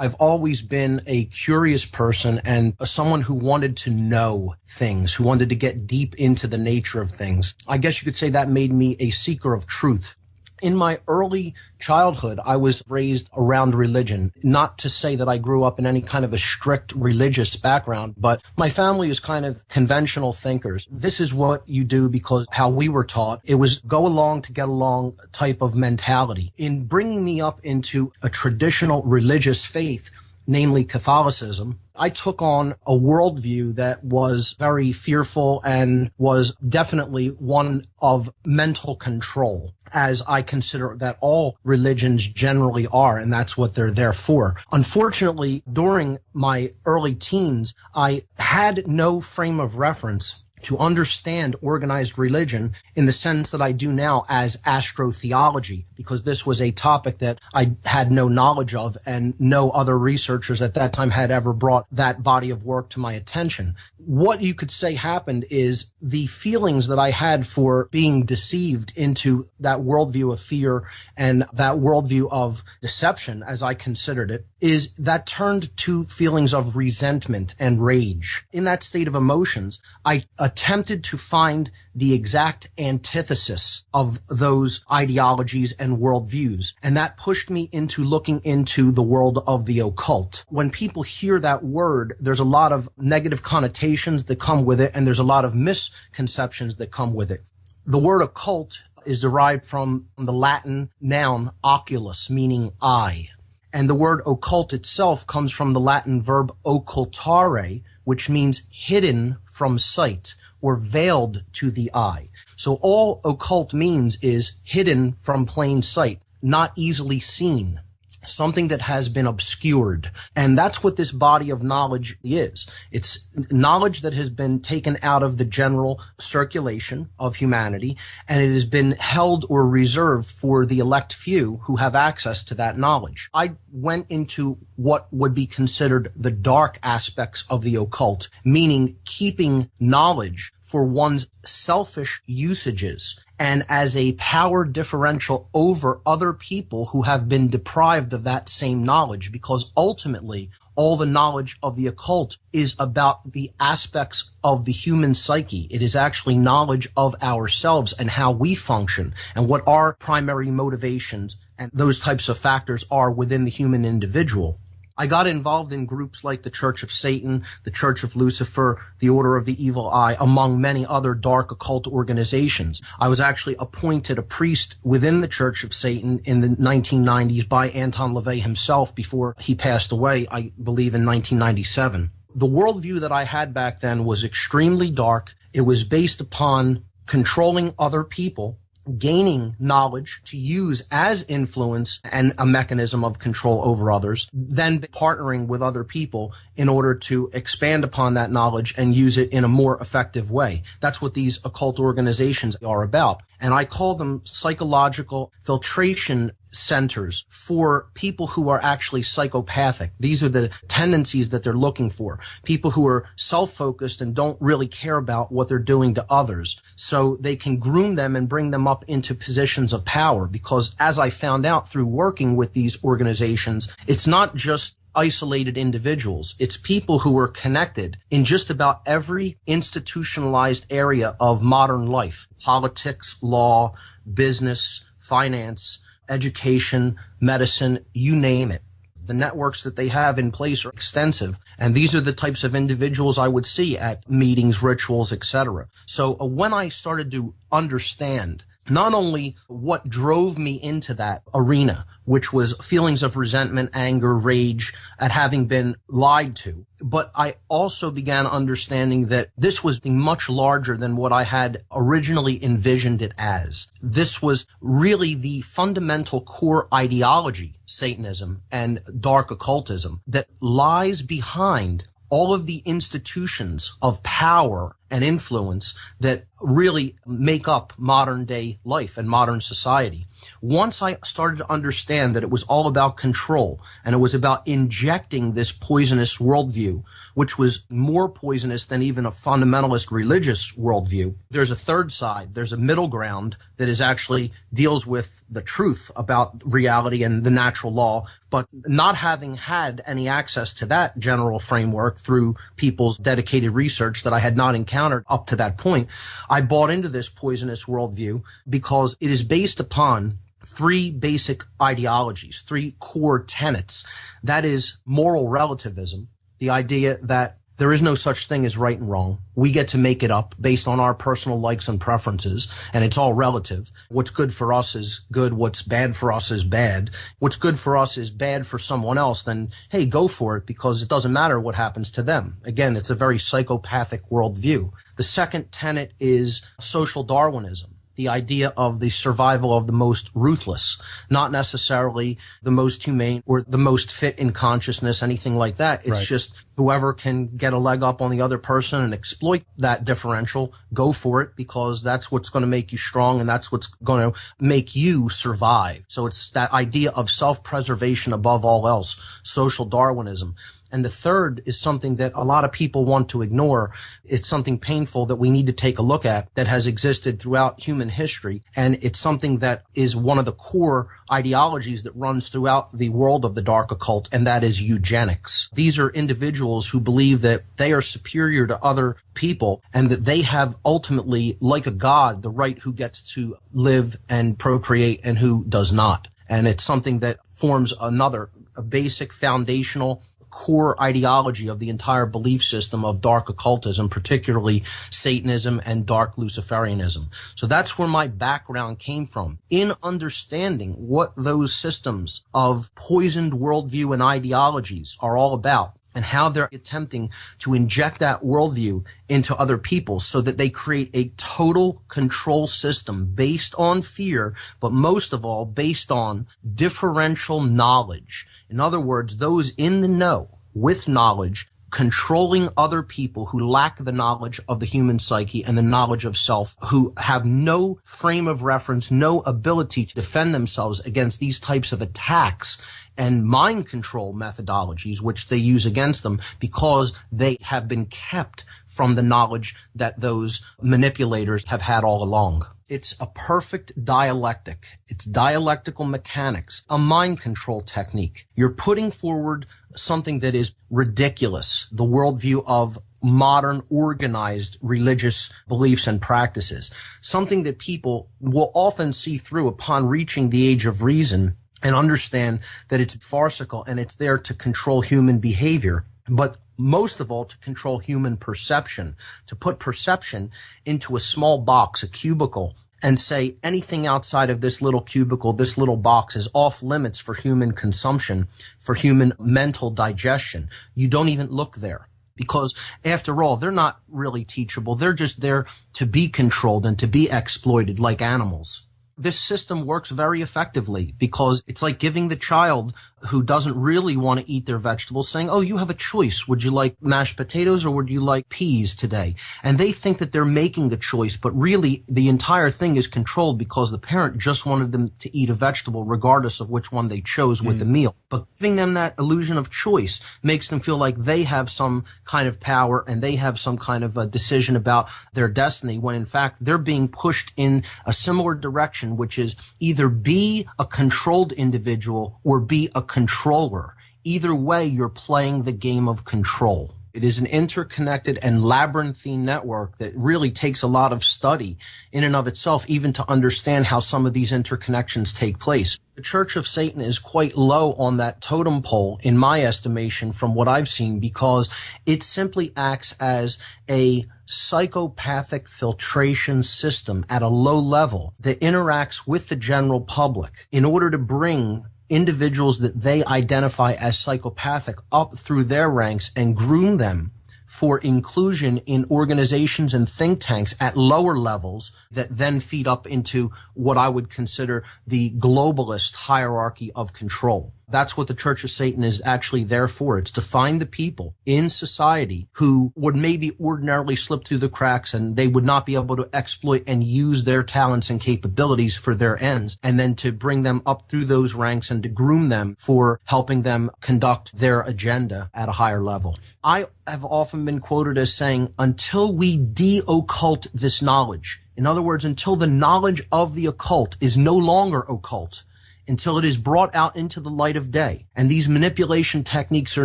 I've always been a curious person and someone who wanted to know things, who wanted to get deep into the nature of things. I guess you could say that made me a seeker of truth. In my early childhood, I was raised around religion. Not to say that I grew up in any kind of a strict religious background, but my family is kind of conventional thinkers. This is what you do because how we were taught. It was go along to get along type of mentality. In bringing me up into a traditional religious faith, namely Catholicism, I took on a worldview that was very fearful and was definitely one of mental control, as I consider that all religions generally are, and that's what they're there for. Unfortunately, during my early teens, I had no frame of reference to understand organized religion in the sense that I do now as astrotheology, because this was a topic that I had no knowledge of and no other researchers at that time had ever brought that body of work to my attention. What you could say happened is the feelings that I had for being deceived into that worldview of fear and that worldview of deception, as I considered it, is that turned to feelings of resentment and rage. In that state of emotions, I attempted to find the exact antithesis of those ideologies and worldviews. And that pushed me into looking into the world of the occult. When people hear that word, there's a lot of negative connotations that come with it, and there's a lot of misconceptions that come with it. The word occult is derived from the Latin noun oculus, meaning eye. And the word occult itself comes from the Latin verb occultare, which means hidden from sight or veiled to the eye. So all occult means is hidden from plain sight, not easily seen. something that has been obscured. And that's what this body of knowledge is. It's knowledge that has been taken out of the general circulation of humanity, and it has been held or reserved for the elect few who have access to that knowledge. I went into what would be considered the dark aspects of the occult, meaning keeping knowledge for one's selfish usages and as a power differential over other people who have been deprived of that same knowledge, because ultimately all the knowledge of the occult is about the aspects of the human psyche. It is actually knowledge of ourselves and how we function and what our primary motivations and those types of factors are within the human individual. I got involved in groups like the Church of Satan, the Church of Lucifer, the Order of the Evil Eye, among many other dark occult organizations. I was actually appointed a priest within the Church of Satan in the 1990s by Anton LaVey himself before he passed away, I believe in 1997. The worldview that I had back then was extremely dark. It was based upon controlling other people, gaining knowledge to use as influence and a mechanism of control over others, then partnering with other people in order to expand upon that knowledge and use it in a more effective way. That's what these occult organizations are about. And I call them psychological filtration centers for people who are actually psychopathic. These are the tendencies that they're looking for. People who are self-focused and don't really care about what they're doing to others. So they can groom them and bring them up into positions of power, because as I found out through working with these organizations, it's not just isolated individuals. It's people who are connected in just about every institutionalized area of modern life: politics, law, business, finance, education, medicine, you name it. The networks that they have in place are extensive, and these are the types of individuals I would see at meetings, rituals, etc. So when I started to understand not only what drove me into that arena, which was feelings of resentment, anger, rage at having been lied to, but I also began understanding that this was much larger than what I had originally envisioned it as. This was really the fundamental core ideology, Satanism and dark occultism, that lies behind all of the institutions of power and influence that really make up modern day life and modern society. Once I started to understand that it was all about control and it was about injecting this poisonous worldview, which was more poisonous than even a fundamentalist religious worldview, there's a third side. There's a middle ground that is actually deals with the truth about reality and the natural law, but not having had any access to that general framework through people's dedicated research that I had not encountered up to that point, I bought into this poisonous worldview because it is based upon three basic ideologies, three core tenets. That is moral relativism, the idea that there is no such thing as right and wrong. We get to make it up based on our personal likes and preferences, and it's all relative. What's good for us is good. What's bad for us is bad. What's good for us is bad for someone else, then, hey, go for it, because it doesn't matter what happens to them. Again, it's a very psychopathic worldview. The second tenet is social Darwinism, the idea of the survival of the most ruthless, not necessarily the most humane or the most fit in consciousness, anything like that. It's just whoever can get a leg up on the other person and exploit that differential, go for it, because that's what's going to make you strong and that's what's going to make you survive. So it's that idea of self-preservation above all else, social Darwinism. And the third is something that a lot of people want to ignore. It's something painful that we need to take a look at that has existed throughout human history. And it's something that is one of the core ideologies that runs throughout the world of the dark occult, and that is eugenics. These are individuals who believe that they are superior to other people and that they have ultimately, like a god, the right who gets to live and procreate and who does not. And it's something that forms a basic foundational core ideology of the entire belief system of dark occultism, particularly Satanism and dark Luciferianism. So that's where my background came from. In understanding what those systems of poisoned worldview and ideologies are all about, and how they're attempting to inject that worldview into other people so that they create a total control system based on fear, but most of all based on differential knowledge. In other words, those in the know with knowledge controlling other people who lack the knowledge of the human psyche and the knowledge of self, who have no frame of reference, no ability to defend themselves against these types of attacks and mind control methodologies which they use against them, because they have been kept from the knowledge that those manipulators have had all along. It's a perfect dialectic. It's dialectical mechanics, a mind control technique. You're putting forward something that is ridiculous, the worldview of modern organized religious beliefs and practices, something that people will often see through upon reaching the age of reason and understand that it's farcical and it's there to control human behavior, but most of all to control human perception, to put perception into a small box, a cubicle, and say anything outside of this little cubicle, this little box is off limits for human consumption, for human mental digestion. You don't even look there. Because after all, they're not really teachable. They're just there to be controlled and to be exploited like animals. This system works very effectively because it's like giving the child who doesn't really want to eat their vegetables saying, oh, you have a choice. Would you like mashed potatoes or would you like peas today? And they think that they're making the choice, but really the entire thing is controlled because the parent just wanted them to eat a vegetable regardless of which one they chose with the meal. But giving them that illusion of choice makes them feel like they have some kind of power and they have some kind of a decision about their destiny, when in fact they're being pushed in a similar direction, which is either be a controlled individual or be a controller. Either way, you're playing the game of control. It is an interconnected and labyrinthine network that really takes a lot of study in and of itself, even to understand how some of these interconnections take place. The Church of Satan is quite low on that totem pole, in my estimation, from what I've seen, because it simply acts as a psychopathic filtration system at a low level that interacts with the general public in order to bring individuals that they identify as psychopathic up through their ranks and groom them for inclusion in organizations and think tanks at lower levels that then feed up into what I would consider the globalist hierarchy of control. That's what the Church of Satan is actually there for. It's to find the people in society who would maybe ordinarily slip through the cracks and they would not be able to exploit and use their talents and capabilities for their ends, and then to bring them up through those ranks and to groom them for helping them conduct their agenda at a higher level. I have often been quoted as saying, until we de-occult this knowledge, in other words, until the knowledge of the occult is no longer occult, until it is brought out into the light of day, and these manipulation techniques are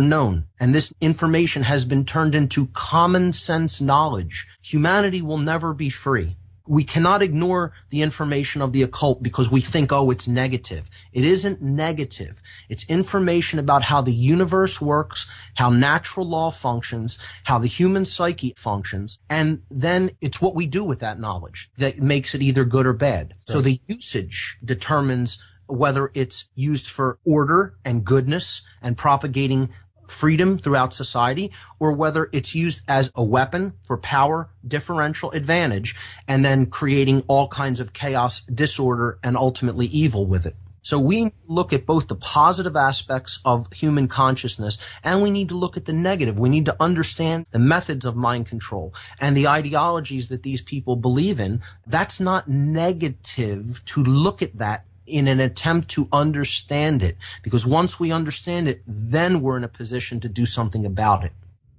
known, and this information has been turned into common sense knowledge, humanity will never be free. We cannot ignore the information of the occult because we think, oh, it's negative. It isn't negative. It's information about how the universe works, how natural law functions, how the human psyche functions, and then it's what we do with that knowledge that makes it either good or bad. Right. So the usage determines whether it's used for order and goodness and propagating freedom throughout society, or whether it's used as a weapon for power, differential advantage, and then creating all kinds of chaos, disorder, and ultimately evil with it. So we look at both the positive aspects of human consciousness and we need to look at the negative. We need to understand the methods of mind control and the ideologies that these people believe in. That's not negative to look at that in an attempt to understand it, because once we understand it, then we're in a position to do something about it.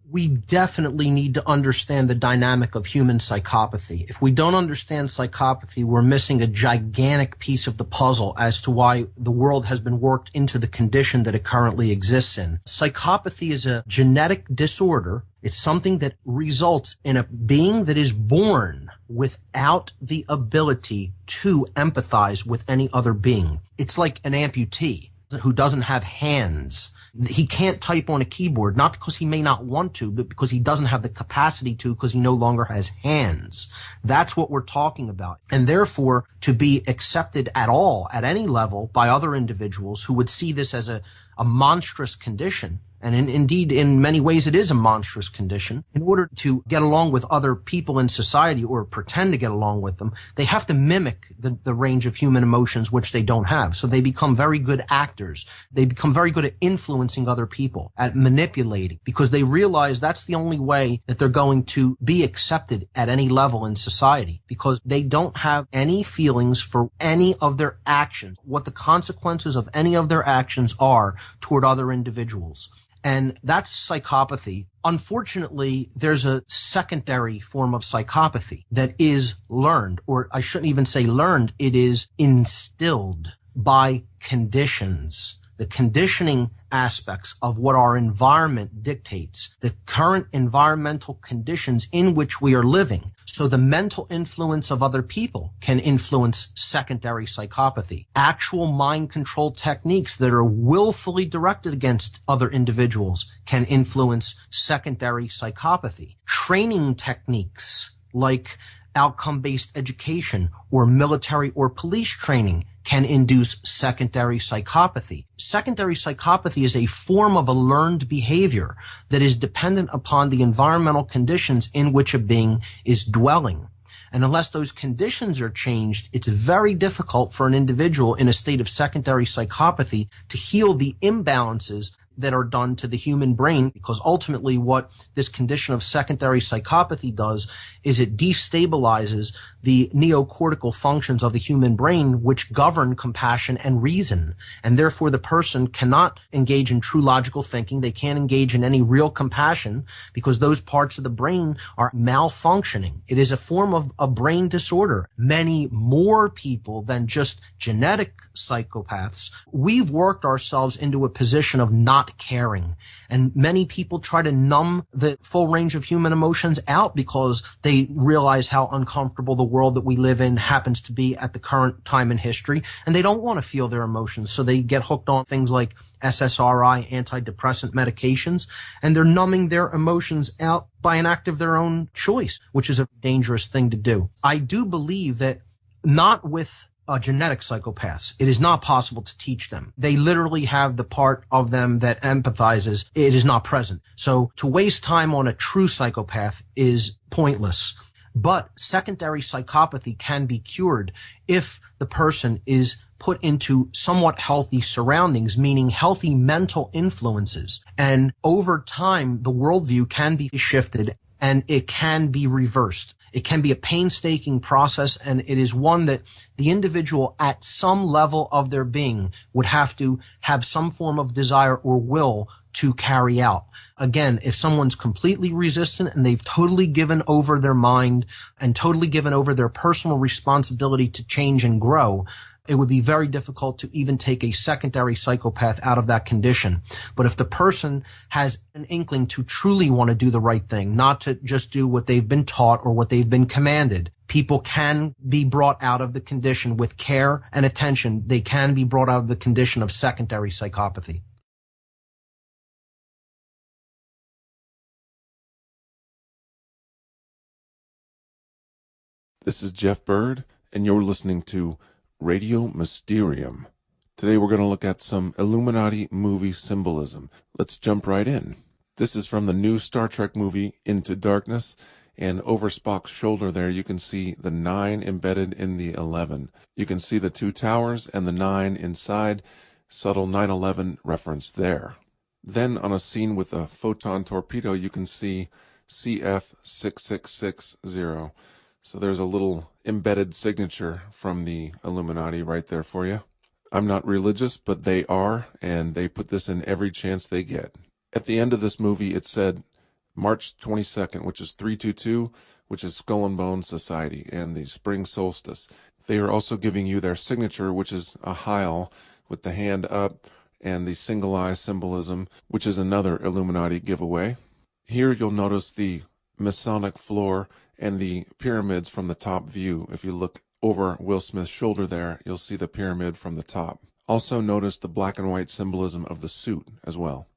We definitely need to understand the dynamic of human psychopathy. If we don't understand psychopathy, we're missing a gigantic piece of the puzzle as to why the world has been worked into the condition that it currently exists in. Psychopathy is a genetic disorder. It's something that results in a being that is born without the ability to empathize with any other being. It's like an amputee who doesn't have hands. He can't type on a keyboard, not because he may not want to, but because he doesn't have the capacity to, because he no longer has hands. That's what we're talking about. And therefore, to be accepted at all, at any level, by other individuals who would see this as a monstrous condition, and indeed in many ways it is a monstrous condition. In order to get along with other people in society or pretend to get along with them, they have to mimic the range of human emotions which they don't have. So they become very good actors. They become very good at influencing other people, at manipulating, because they realize that's the only way that they're going to be accepted at any level in society, because they don't have any feelings for any of their actions, what the consequences of any of their actions are toward other individuals. And that's psychopathy. Unfortunately, there's a secondary form of psychopathy that is learned, or I shouldn't even say learned, it is instilled by conditions. The conditioning aspects of what our environment dictates, the current environmental conditions in which we are living. So the mental influence of other people can influence secondary psychopathy. Actual mind control techniques that are willfully directed against other individuals can influence secondary psychopathy. Training techniques like outcome-based education or military or police training can induce secondary psychopathy. Secondary psychopathy is a form of a learned behavior that is dependent upon the environmental conditions in which a being is dwelling. And unless those conditions are changed, it's very difficult for an individual in a state of secondary psychopathy to heal the imbalances that are done to the human brain, because ultimately what this condition of secondary psychopathy does is it destabilizes the neocortical functions of the human brain, which govern compassion and reason. And therefore the person cannot engage in true logical thinking. They can't engage in any real compassion because those parts of the brain are malfunctioning. It is a form of a brain disorder. Many more people than just genetic psychopaths, we've worked ourselves into a position of not caring. And many people try to numb the full range of human emotions out because they realize how uncomfortable the world that we live in happens to be at the current time in history, and they don't want to feel their emotions. So they get hooked on things like SSRI, antidepressant medications, and they're numbing their emotions out by an act of their own choice, which is a dangerous thing to do. I do believe that not with genetic psychopaths, it is not possible to teach them. They literally have the part of them that empathizes. It is not present. So to waste time on a true psychopath is pointless. But secondary psychopathy can be cured if the person is put into somewhat healthy surroundings, meaning healthy mental influences. And over time, the worldview can be shifted and it can be reversed. It can be a painstaking process, and it is one that the individual at some level of their being would have to have some form of desire or will to carry out. Again, if someone's completely resistant and they've totally given over their mind and totally given over their personal responsibility to change and grow, it would be very difficult to even take a secondary psychopath out of that condition. But if the person has an inkling to truly want to do the right thing, not to just do what they've been taught or what they've been commanded, people can be brought out of the condition with care and attention. They can be brought out of the condition of secondary psychopathy. This is Jeff Bird, and you're listening to Radio Mysterium. Today we're going to look at some Illuminati movie symbolism. Let's jump right in. This is from the new Star Trek movie Into Darkness, and over Spock's shoulder there you can see the 9 embedded in the 11. You can see the 2 towers and the 9 inside, subtle 9/11 reference there. Then on a scene with a photon torpedo you can see CF6660. So there's a little embedded signature from the Illuminati right there for you. I'm not religious, but they are, and they put this in every chance they get. At the end of this movie, it said March 22nd, which is 322, which is Skull and Bones Society, and the spring solstice. They are also giving you their signature, which is a Heil with the hand up, and the single eye symbolism, which is another Illuminati giveaway. Here you'll notice the Masonic floor and the pyramids from the top view. If you look over Will Smith's shoulder there, you'll see the pyramid from the top. Also notice the black and white symbolism of the suit as well.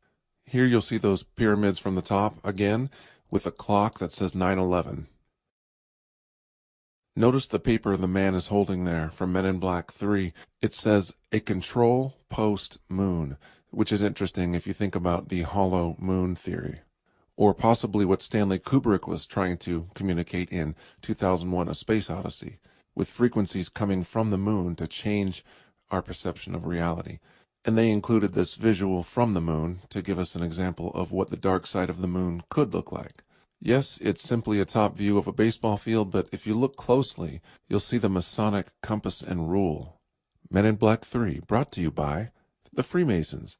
Here you'll see those pyramids from the top again with a clock that says 9/11. Notice the paper the man is holding there from Men in Black 3. It says a control post moon. which is interesting if you think about the hollow moon theory, or possibly what Stanley Kubrick was trying to communicate in 2001: A Space Odyssey, with frequencies coming from the moon to change our perception of reality. And they included this visual from the moon to give us an example of what the dark side of the moon could look like. Yes, it's simply a top view of a baseball field, but if you look closely, you'll see the Masonic compass and rule. Men in Black 3, brought to you by the Freemasons.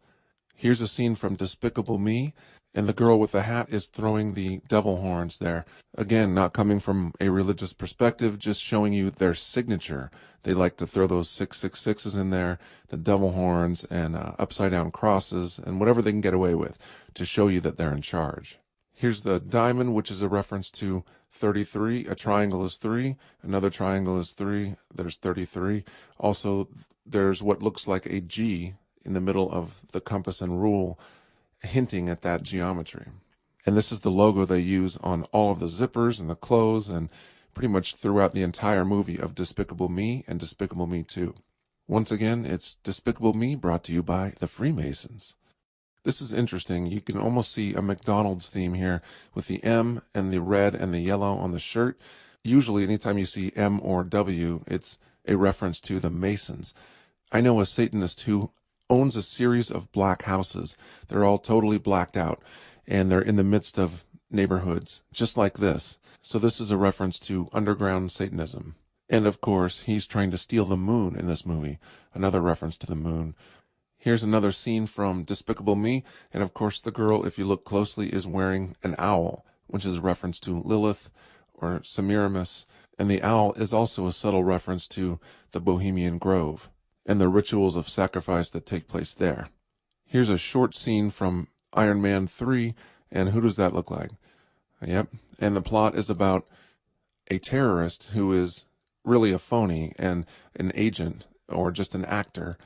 Here's a scene from Despicable Me, and the girl with the hat is throwing the devil horns there. Again, not coming from a religious perspective, just showing you their signature. They like to throw those 666s in there, the devil horns, and upside down crosses, and whatever they can get away with to show you that they're in charge. Here's the diamond, which is a reference to 33. A triangle is 3. Another triangle is 3. There's 33. Also, there's what looks like a G in the middle of the compass and rule, hinting at that geometry. And this is the logo they use on all of the zippers and the clothes and pretty much throughout the entire movie of Despicable Me and Despicable Me 2. Once again, it's Despicable Me, brought to you by the Freemasons. This is interesting. You can almost see a McDonald's theme here with the M and the red and the yellow on the shirt. Usually, anytime you see M or W, it's a reference to the Masons. I know a Satanist who owns a series of black houses. They're all totally blacked out, and they're in the midst of neighborhoods, just like this. So this is a reference to underground Satanism. And of course, he's trying to steal the moon in this movie, another reference to the moon. Here's another scene from Despicable Me, and of course the girl, if you look closely, is wearing an owl, which is a reference to Lilith or Semiramis, and the owl is also a subtle reference to the Bohemian Grove and the rituals of sacrifice that take place there. Here's a short scene from Iron Man 3, and who does that look like? Yep, and the plot is about a terrorist who is really a phony and an agent or just an actor,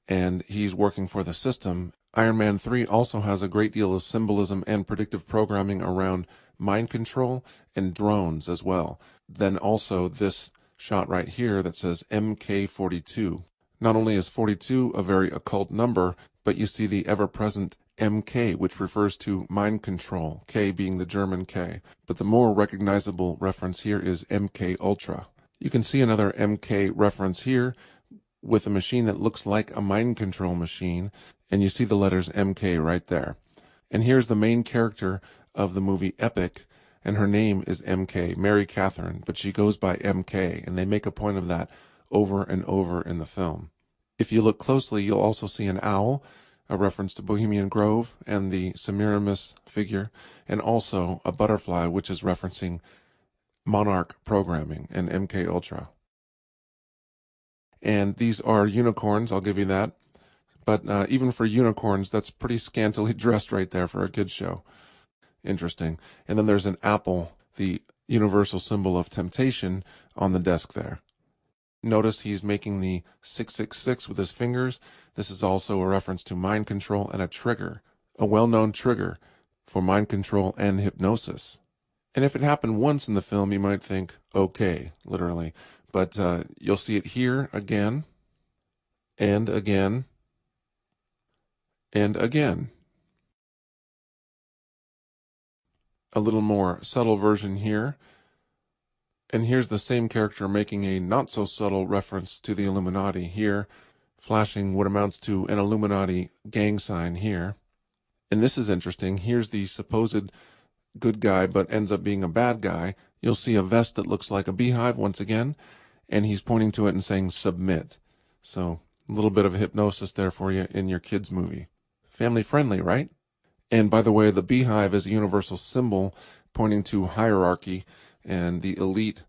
and he's working for the system. Iron Man 3 also has a great deal of symbolism and predictive programming around mind control and drones as well. Then also this shot right here that says MK42. Not only is 42 a very occult number, but you see the ever-present MK, which refers to mind control, K being the German K. But the more recognizable reference here is MK Ultra. You can see another MK reference here with a machine that looks like a mind control machine, and you see the letters MK right there. And here's the main character of the movie Epic, and her name is MK, Mary Catherine, but she goes by MK, and they make a point of that over and over in the film. If you look closely, you'll also see an owl, a reference to Bohemian Grove and the Semiramis figure, and also a butterfly, which is referencing Monarch programming and MK Ultra. And these are unicorns, I'll give you that. But even for unicorns, that's pretty scantily dressed right there for a kid's show. Interesting. And then there's an apple, the universal symbol of temptation, on the desk there. Notice he's making the 666 with his fingers. This is also a reference to mind control and a trigger, a well-known trigger for mind control and hypnosis. And if it happened once in the film, you might think, okay, literally. But you'll see it here again, and again, and again. A little more subtle version here. And here's the same character making a not-so-subtle reference to the Illuminati here, flashing what amounts to an Illuminati gang sign here. And this is interesting. Here's the supposed good guy, but ends up being a bad guy. You'll see a vest that looks like a beehive once again, and he's pointing to it and saying, submit. So a little bit of hypnosis there for you in your kids' movie. Family friendly, right? And by the way, the beehive is a universal symbol pointing to hierarchy and the elite,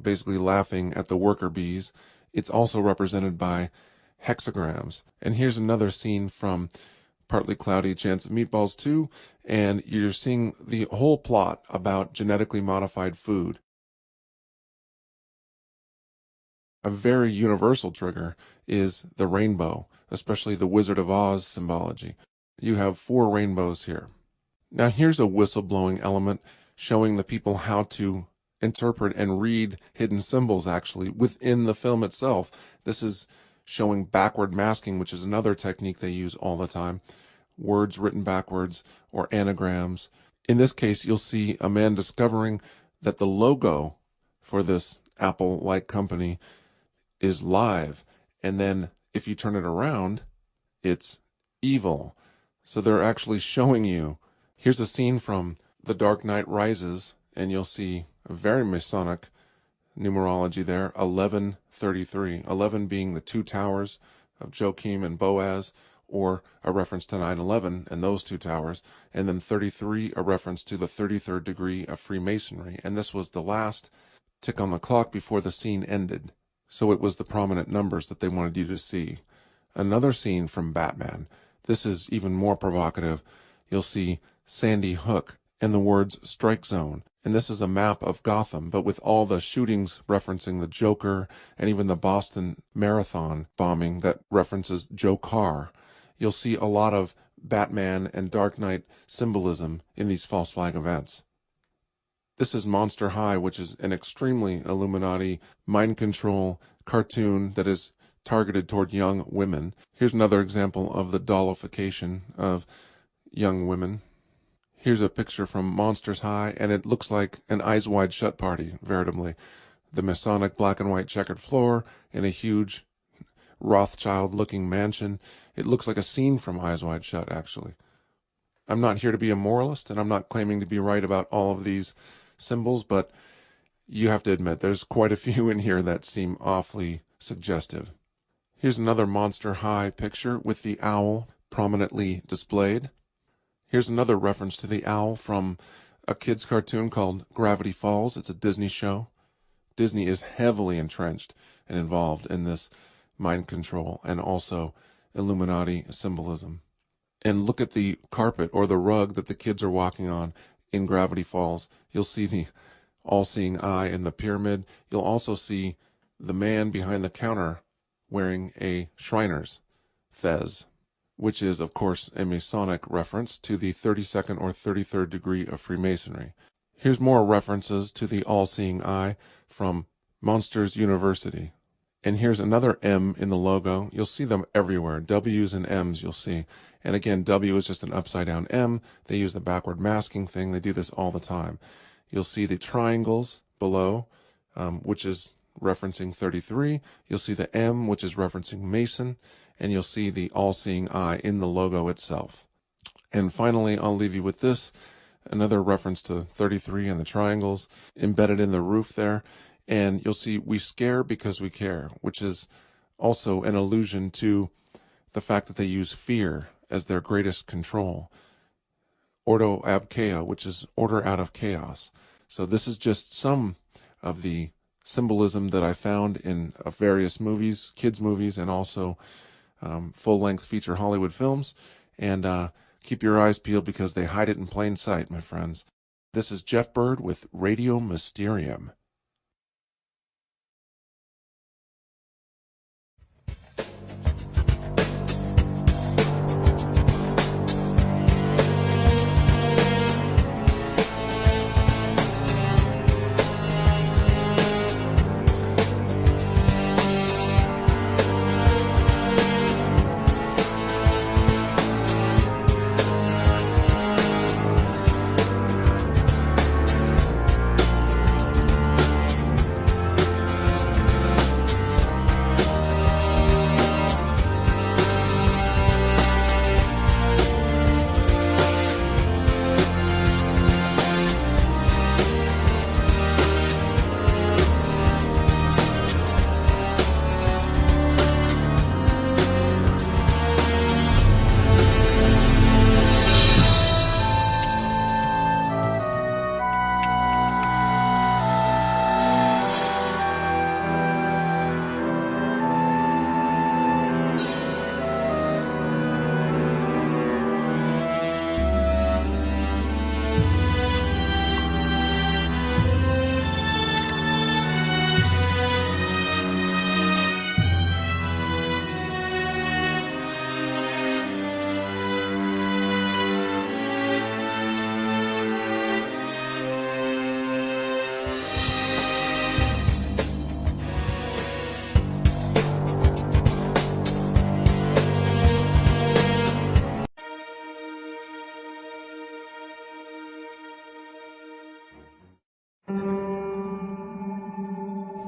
basically laughing at the worker bees. It's also represented by hexagrams. And here's another scene from Partly Cloudy Chance of Meatballs 2, and you're seeing the whole plot about genetically modified food. A very universal trigger is the rainbow, especially the Wizard of Oz symbology. You have 4 rainbows here. Now here's a whistleblowing element showing the people how to interpret and read hidden symbols actually within the film itself. This is showing backward masking, which is another technique they use all the time. Words written backwards or anagrams. In this case, you'll see a man discovering that the logo for this Apple-like company is live. And then if you turn it around, it's evil. So they're actually showing you. Here's a scene from The Dark Knight Rises, and you'll see a very Masonic numerology there, 1133. 11 being the two towers of Joachim and Boaz, or a reference to 9/11 and those two towers, and then 33, a reference to the 33rd degree of Freemasonry. And this was the last tick on the clock before the scene ended. So it was the prominent numbers that they wanted you to see. Another scene from Batman. This is even more provocative. You'll see Sandy Hook and the words strike zone. And this is a map of Gotham, but with all the shootings referencing the Joker and even the Boston Marathon bombing that references Joe Carr. You'll see a lot of Batman and Dark Knight symbolism in these false flag events. This is Monster High, which is an extremely Illuminati mind control cartoon that is targeted toward young women. Here's another example of the dollification of young women. Here's a picture from Monsters High, and it looks like an Eyes Wide Shut party, veritably. The Masonic black and white checkered floor in a huge Rothschild-looking mansion. It looks like a scene from Eyes Wide Shut, actually. I'm not here to be a moralist, and I'm not claiming to be right about all of these symbols, but you have to admit there's quite a few in here that seem awfully suggestive. Here's another Monster High picture with the owl prominently displayed. Here's another reference to the owl from a kid's cartoon called Gravity Falls. It's a Disney show. Disney is heavily entrenched and involved in this mind control and also Illuminati symbolism. And look at the carpet or the rug that the kids are walking on in Gravity Falls. You'll see the all-seeing eye in the pyramid. You'll also see the man behind the counter wearing a Shriner's fez, which is, of course, a Masonic reference to the 32nd or 33rd degree of Freemasonry. Here's more references to the all-seeing eye from Monsters University. And here's another M in the logo. You'll see them everywhere. W's and M's you'll see. And again, W is just an upside-down M. They use the backward masking thing. They do this all the time. You'll see the triangles below, which is referencing 33. You'll see the M, which is referencing Mason. And you'll see the all-seeing eye in the logo itself. And finally, I'll leave you with this, another reference to 33 and the triangles embedded in the roof there. And you'll see we scare because we care, which is also an allusion to the fact that they use fear as their greatest control. Ordo ab chaos, which is order out of chaos. So this is just some of the symbolism that I found in various movies, kids' movies, and also full-length feature Hollywood films. And keep your eyes peeled because they hide it in plain sight, my friends. This is Jeff Bird with Radio Mysterium.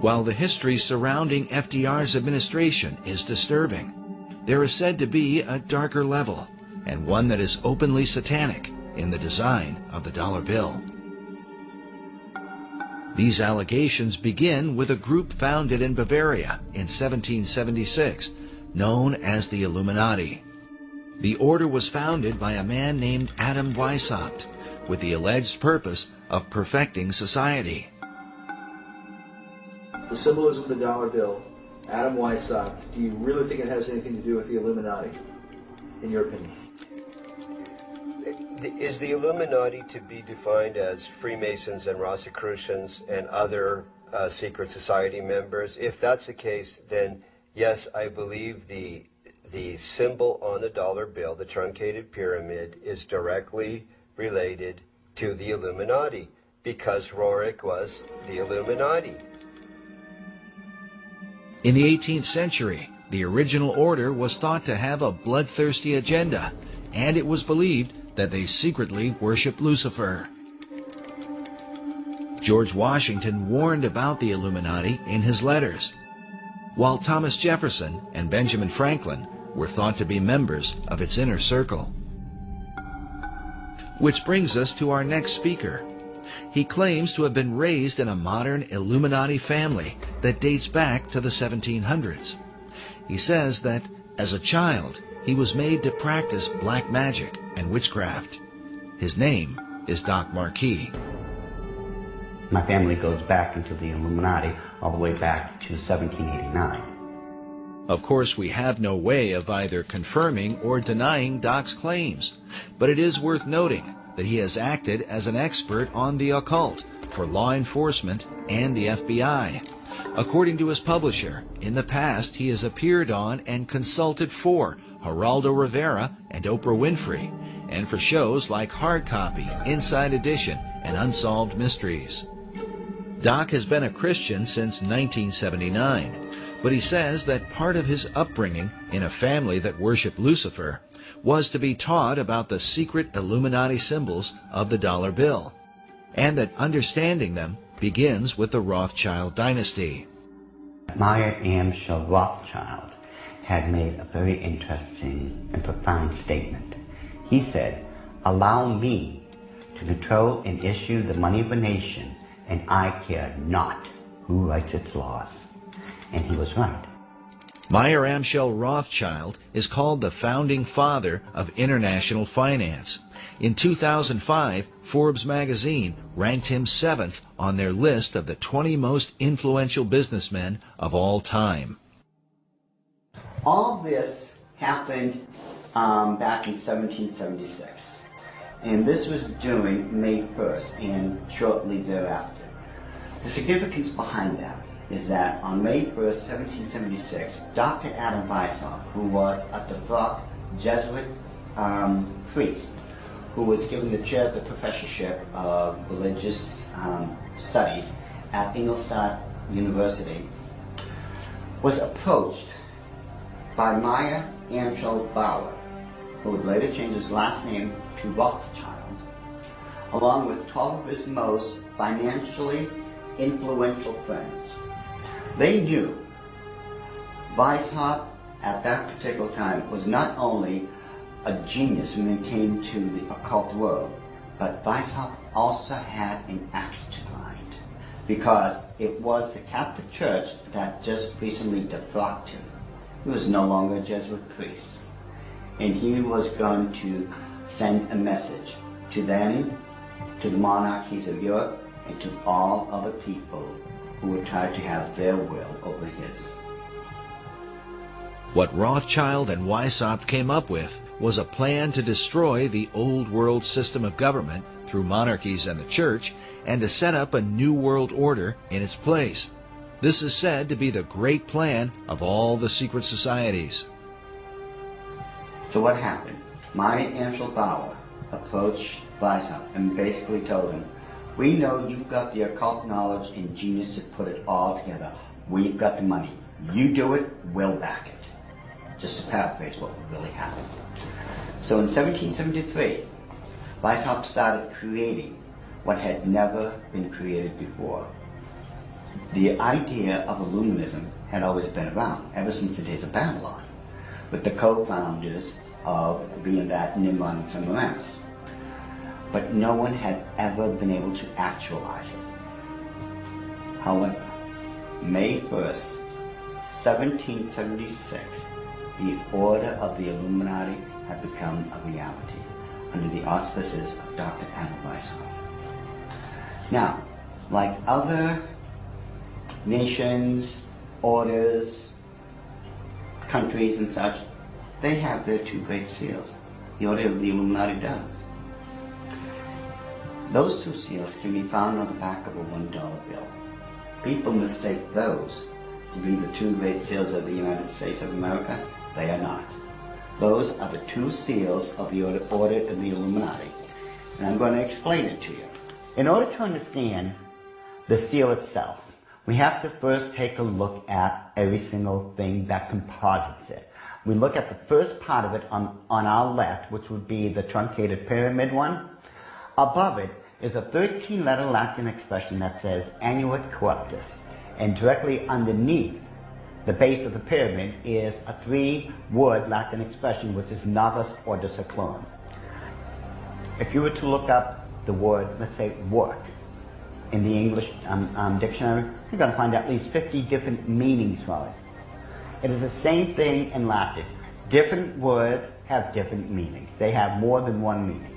While the history surrounding FDR's administration is disturbing, there is said to be a darker level, and one that is openly satanic, in the design of the dollar bill. These allegations begin with a group founded in Bavaria in 1776, known as the Illuminati. The order was founded by a man named Adam Weishaupt, with the alleged purpose of perfecting society. The symbolism of the dollar bill, Adam Weishaupt, do you really think it has anything to do with the Illuminati, in your opinion? Is the Illuminati to be defined as Freemasons and Rosicrucians and other secret society members? If that's the case, then yes, I believe the symbol on the dollar bill, the truncated pyramid, is directly related to the Illuminati, because Roerich was the Illuminati. In the 18th century, the original order was thought to have a bloodthirsty agenda, and it was believed that they secretly worshiped Lucifer. George Washington warned about the Illuminati in his letters, while Thomas Jefferson and Benjamin Franklin were thought to be members of its inner circle. Which brings us to our next speaker. He claims to have been raised in a modern Illuminati family that dates back to the 1700s. He says that, as a child, he was made to practice black magic and witchcraft. His name is Doc Marquis. My family goes back into the Illuminati all the way back to 1789. Of course, we have no way of either confirming or denying Doc's claims, but it is worth noting that he has acted as an expert on the occult for law enforcement and the FBI. According to his publisher, in the past he has appeared on and consulted for Geraldo Rivera and Oprah Winfrey, and for shows like Hard Copy, Inside Edition, and Unsolved Mysteries. Doc has been a Christian since 1979, but he says that part of his upbringing in a family that worshiped Lucifer was to be taught about the secret Illuminati symbols of the dollar bill, and that understanding them begins with the Rothschild dynasty. Meyer Amschel Rothschild had made a very interesting and profound statement. He said, "Allow me to control and issue the money of a nation, and I care not who writes its laws." And he was right. Meyer Amschel Rothschild is called the founding father of international finance. In 2005, Forbes magazine ranked him 7th on their list of the 20 most influential businessmen of all time. All this happened back in 1776, and this was during May 1st and shortly thereafter. The significance behind that is that on May 1st, 1776, Dr. Adam Weishaupt, who was a devout Jesuit priest, who was given the chair of the professorship of religious studies at Ingolstadt University, was approached by Meyer Amschel Bauer, who would later change his last name to Rothschild, along with 12 of his most financially influential friends. They knew Weishaupt at that particular time was not only a genius when it came to the occult world, but Weishaupt also had an axe to grind, because it was the Catholic Church that just recently defrocked him. He was no longer a Jesuit priest, and he was going to send a message to them, to the monarchies of Europe, and to all other people who would try to have their will over his. What Rothschild and Weishaupt came up with was a plan to destroy the old world system of government through monarchies and the church, and to set up a new world order in its place. This is said to be the great plan of all the secret societies. So what happened? Meyer Amschel Bauer approached Weishaupt and basically told him, "We know you've got the occult knowledge and genius to put it all together. We've got the money. You do it, we'll back it." Just to paraphrase what really happened. So in 1773, Weishaupt started creating what had never been created before. The idea of Illuminism had always been around, ever since the days of Babylon, with the co-founders of being that Nimrod and Semiramis. But no one had ever been able to actualize it. However, May 1st, 1776, the Order of the Illuminati had become a reality under the auspices of Dr. Adam Weishaupt. Now, like other nations, orders, countries and such, they have their two great seals. The Order of the Illuminati does. Those two seals can be found on the back of a $1 bill. People mistake those to be the two great seals of the United States of America. They are not. Those are the two seals of the Order of the Illuminati. And I'm going to explain it to you. In order to understand the seal itself, we have to first take a look at every single thing that composites it. We look at the first part of it on our left, which would be the truncated pyramid one. Above it is a 13-letter Latin expression that says Annuit Corruptus. And directly underneath the base of the pyramid is a 3-word Latin expression, which is Novus Ordo Seclorum. If you were to look up the word, let's say, work, in the English dictionary, you're going to find at least 50 different meanings for it. It is the same thing in Latin. Different words have different meanings. They have more than one meaning.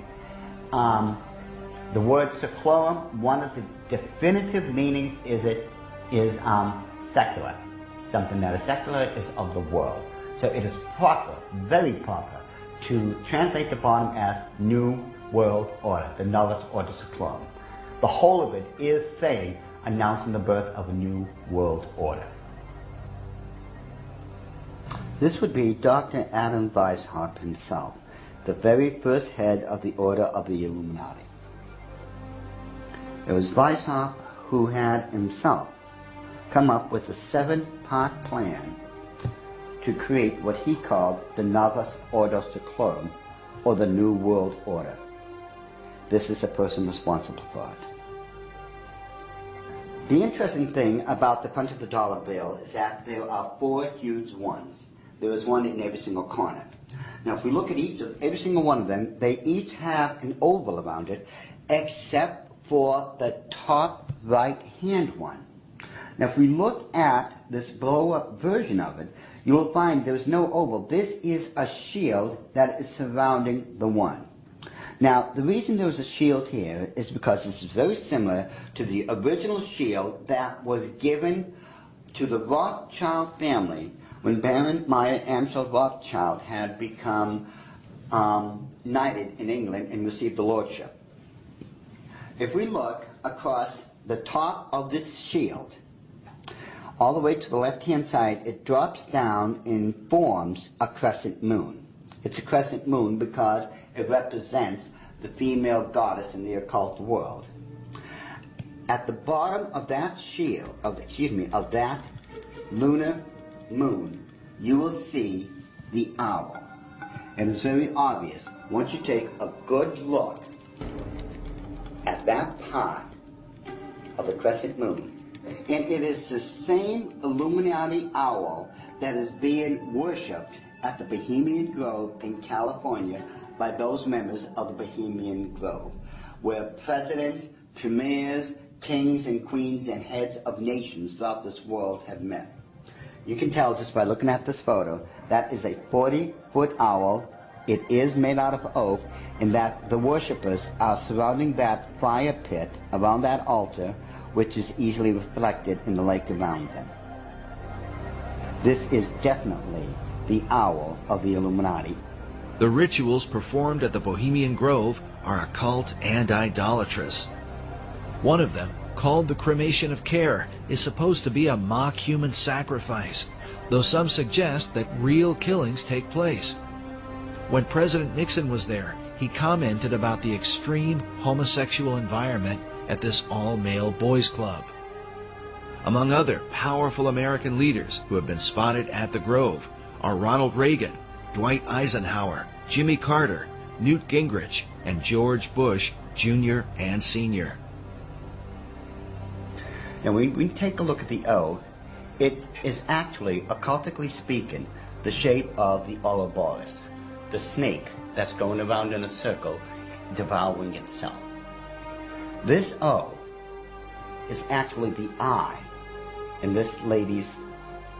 The word seclorum, one of the definitive meanings is secular. Something that is secular is of the world. So it is proper, very proper, to translate the bottom as New World Order, the Novus Ordo Seclorum. The whole of it is saying, announcing the birth of a new world order. This would be Dr. Adam Weishaupt himself, the very first head of the Order of the Illuminati. It was Weishaupt who had himself come up with a 7-part plan to create what he called the Novus Ordo Seclorum, or the New World Order. This is the person responsible for it. The interesting thing about the front of the dollar bill is that there are 4 huge ones. There is one in every single corner. Now if we look at every single one of them, they each have an oval around it, except for the top right-hand one. Now if we look at this blow-up version of it, you will find there's no oval. This is a shield that is surrounding the one. Now, the reason there was a shield here is because this is very similar to the original shield that was given to the Rothschild family when Baron Meyer Amschel Rothschild had become knighted in England and received the lordship. If we look across the top of this shield, all the way to the left-hand side, it drops down and forms a crescent moon. It's a crescent moon because it represents the female goddess in the occult world. At the bottom of that shield, of that lunar moon, you will see the owl. And it's very obvious once you take a good look at that part of the crescent moon. And it is the same Illuminati owl that is being worshipped at the Bohemian Grove in California by those members of the Bohemian Grove, where presidents, premiers, kings and queens and heads of nations throughout this world have met. You can tell just by looking at this photo, that is a 40-foot owl. It is made out of oak, and that the worshippers are surrounding that fire pit around that altar, which is easily reflected in the lake around them. This is definitely the owl of the Illuminati. The rituals performed at the Bohemian Grove are occult and idolatrous. One of them, called the cremation of care, is supposed to be a mock human sacrifice, though some suggest that real killings take place. When President Nixon was there, he commented about the extreme homosexual environment at this all-male boys' club. Among other powerful American leaders who have been spotted at the Grove are Ronald Reagan, Dwight Eisenhower, Jimmy Carter, Newt Gingrich, and George Bush Jr. and Sr. Now, when we take a look at the O, it is actually, occultically speaking, the shape of the Ouroboros, the snake that's going around in a circle, devouring itself. This O is actually the eye in this lady's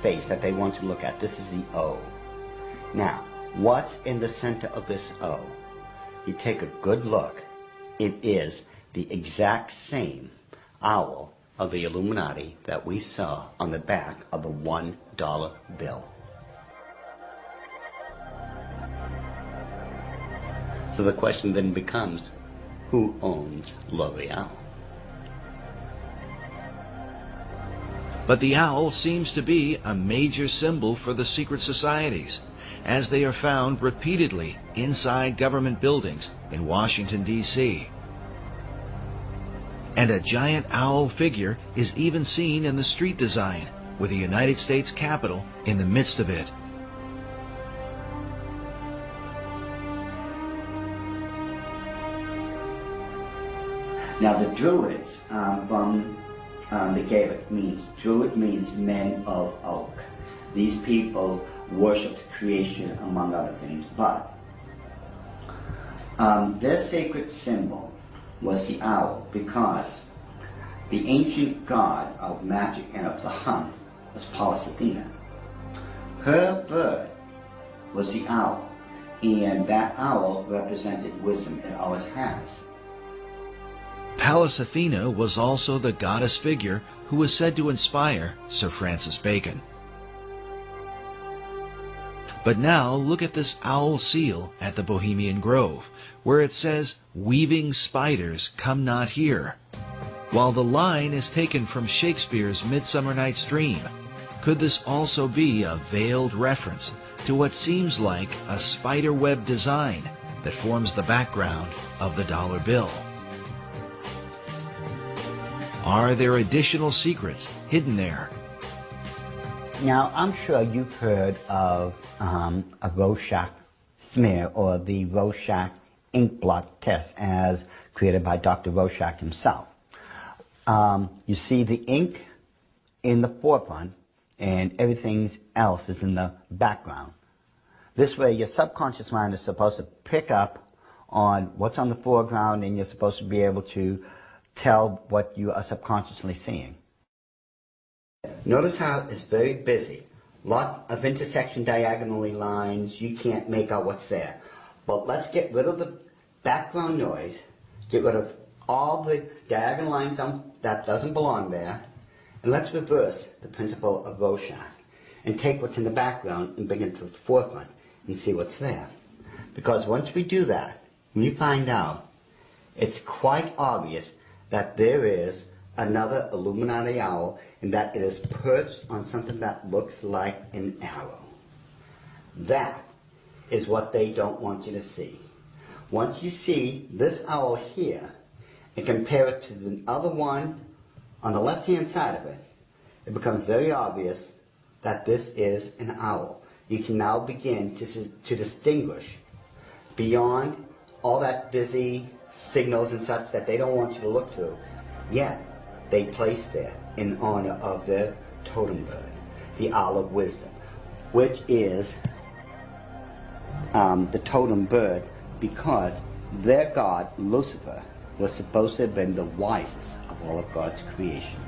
face that they want to look at. This is the O. Now, what's in the center of this O? You take a good look. It is the exact same owl of the Illuminati that we saw on the back of the $1 bill. So the question then becomes, who owns L'Oreal? But the owl seems to be a major symbol for the secret societies, as they are found repeatedly inside government buildings in Washington, D.C. And a giant owl figure is even seen in the street design, with the United States Capitol in the midst of it. Now the Druids from the Gaelic means, Druid means men of oak. These people worshipped creation among other things, but their sacred symbol was the owl because the ancient god of magic and of the hunt was Pallas Athena. Her bird was the owl, and that owl represented wisdom. It always has. Pallas Athena was also the goddess figure who was said to inspire Sir Francis Bacon. But now look at this owl seal at the Bohemian Grove, where it says, "Weaving spiders come not here." While the line is taken from Shakespeare's Midsummer Night's Dream, could this also be a veiled reference to what seems like a spiderweb design that forms the background of the dollar bill? Are there additional secrets hidden there? Now, I'm sure you've heard of a Rorschach smear, or the Rorschach ink blot test as created by Dr. Rorschach himself. You see the ink in the forefront and everything else is in the background. This way your subconscious mind is supposed to pick up on what's on the foreground, and you're supposed to be able to tell what you are subconsciously seeing. Notice how it's very busy. Lot of intersection diagonally lines. You can't make out what's there. But let's get rid of the background noise, get rid of all the diagonal lines that doesn't belong there, and let's reverse the principle of Rorschach and take what's in the background and bring it to the forefront and see what's there. Because once we do that, we find out it's quite obvious that there is another Illuminati owl, and that it is perched on something that looks like an arrow. That is what they don't want you to see. Once you see this owl here and compare it to the other one on the left-hand side of it, it becomes very obvious that this is an owl. You can now begin to distinguish beyond all that busy signals and such that they don't want you to look through. Yet, they place there in honor of their totem bird, the Owl of Wisdom, which is the totem bird because their god, Lucifer, was supposed to have been the wisest of all of God's creation.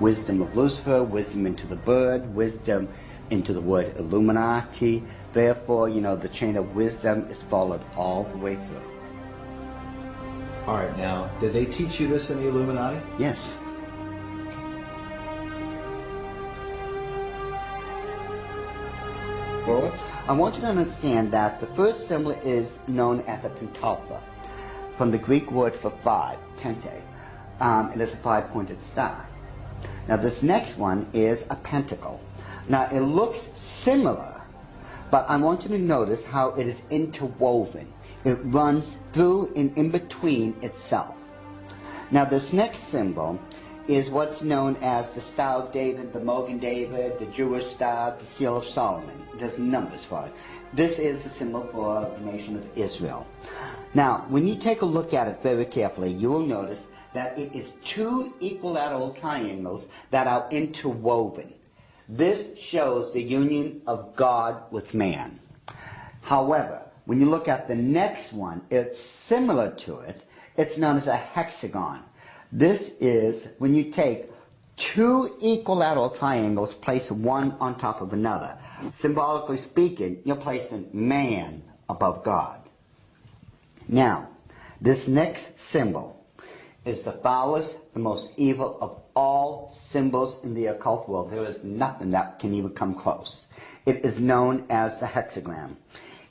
Wisdom of Lucifer, wisdom into the bird, wisdom into the word Illuminati. Therefore, the chain of wisdom is followed all the way through. All right, now, did they teach you this in the Illuminati? Yes. Well, I want you to understand that the first symbol is known as a pentalpha, from the Greek word for five, pente. It is a five-pointed star. Now, this next one is a pentacle. Now, it looks similar, but I want you to notice how it is interwoven. It runs through and in between itself. Now this next symbol is what's known as the Star of David, the Mogan David, the Jewish Star, the Seal of Solomon. There's numbers for it. This is the symbol for the nation of Israel. Now, when you take a look at it very carefully, you will notice that it is two equilateral triangles that are interwoven. This shows the union of God with man. However, when you look at the next one, it's similar to it. It's known as a hexagon. This is when you take two equilateral triangles, place one on top of another. Symbolically speaking, you're placing man above God. Now, this next symbol is the foulest, the most evil of all symbols in the occult world. There is nothing that can even come close. It is known as the hexagram.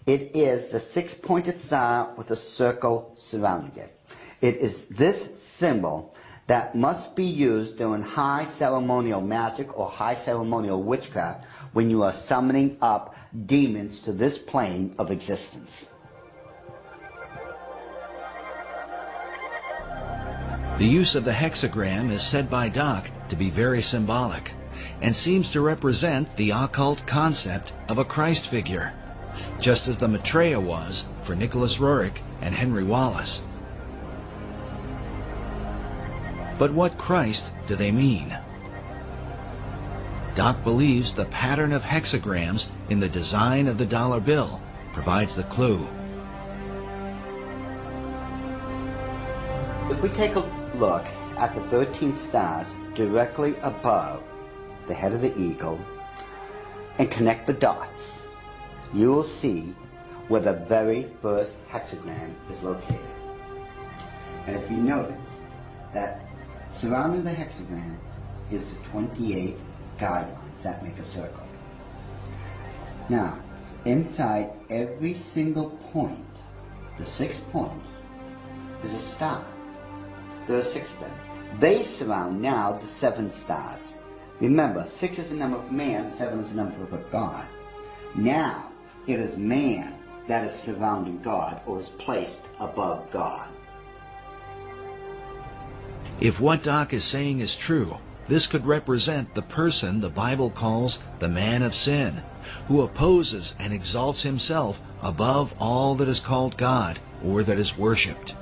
It is the six-pointed star with a circle surrounding it. It is this symbol that must be used during high ceremonial magic or high ceremonial witchcraft when you are summoning up demons to this plane of existence. The use of the hexagram is said by Doc to be very symbolic and seems to represent the occult concept of a Christ figure, just as the Maitreya was for Nicholas Roerich and Henry Wallace. But what Christ do they mean? Doc believes the pattern of hexagrams in the design of the dollar bill provides the clue. If we take a look at the 13 stars directly above the head of the eagle and connect the dots, you will see where the very first hexagram is located. And if you notice that surrounding the hexagram is the 28 guidelines that make a circle. Now, inside every single point, the 6 points, is a star. There are 6 of them. They surround now the 7 stars. Remember, 6 is the number of man, 7 is the number of God. Now, it is man that is surrounding God or is placed above God. If what Doc is saying is true, this could represent the person the Bible calls the man of sin, who opposes and exalts himself above all that is called God or that is worshipped.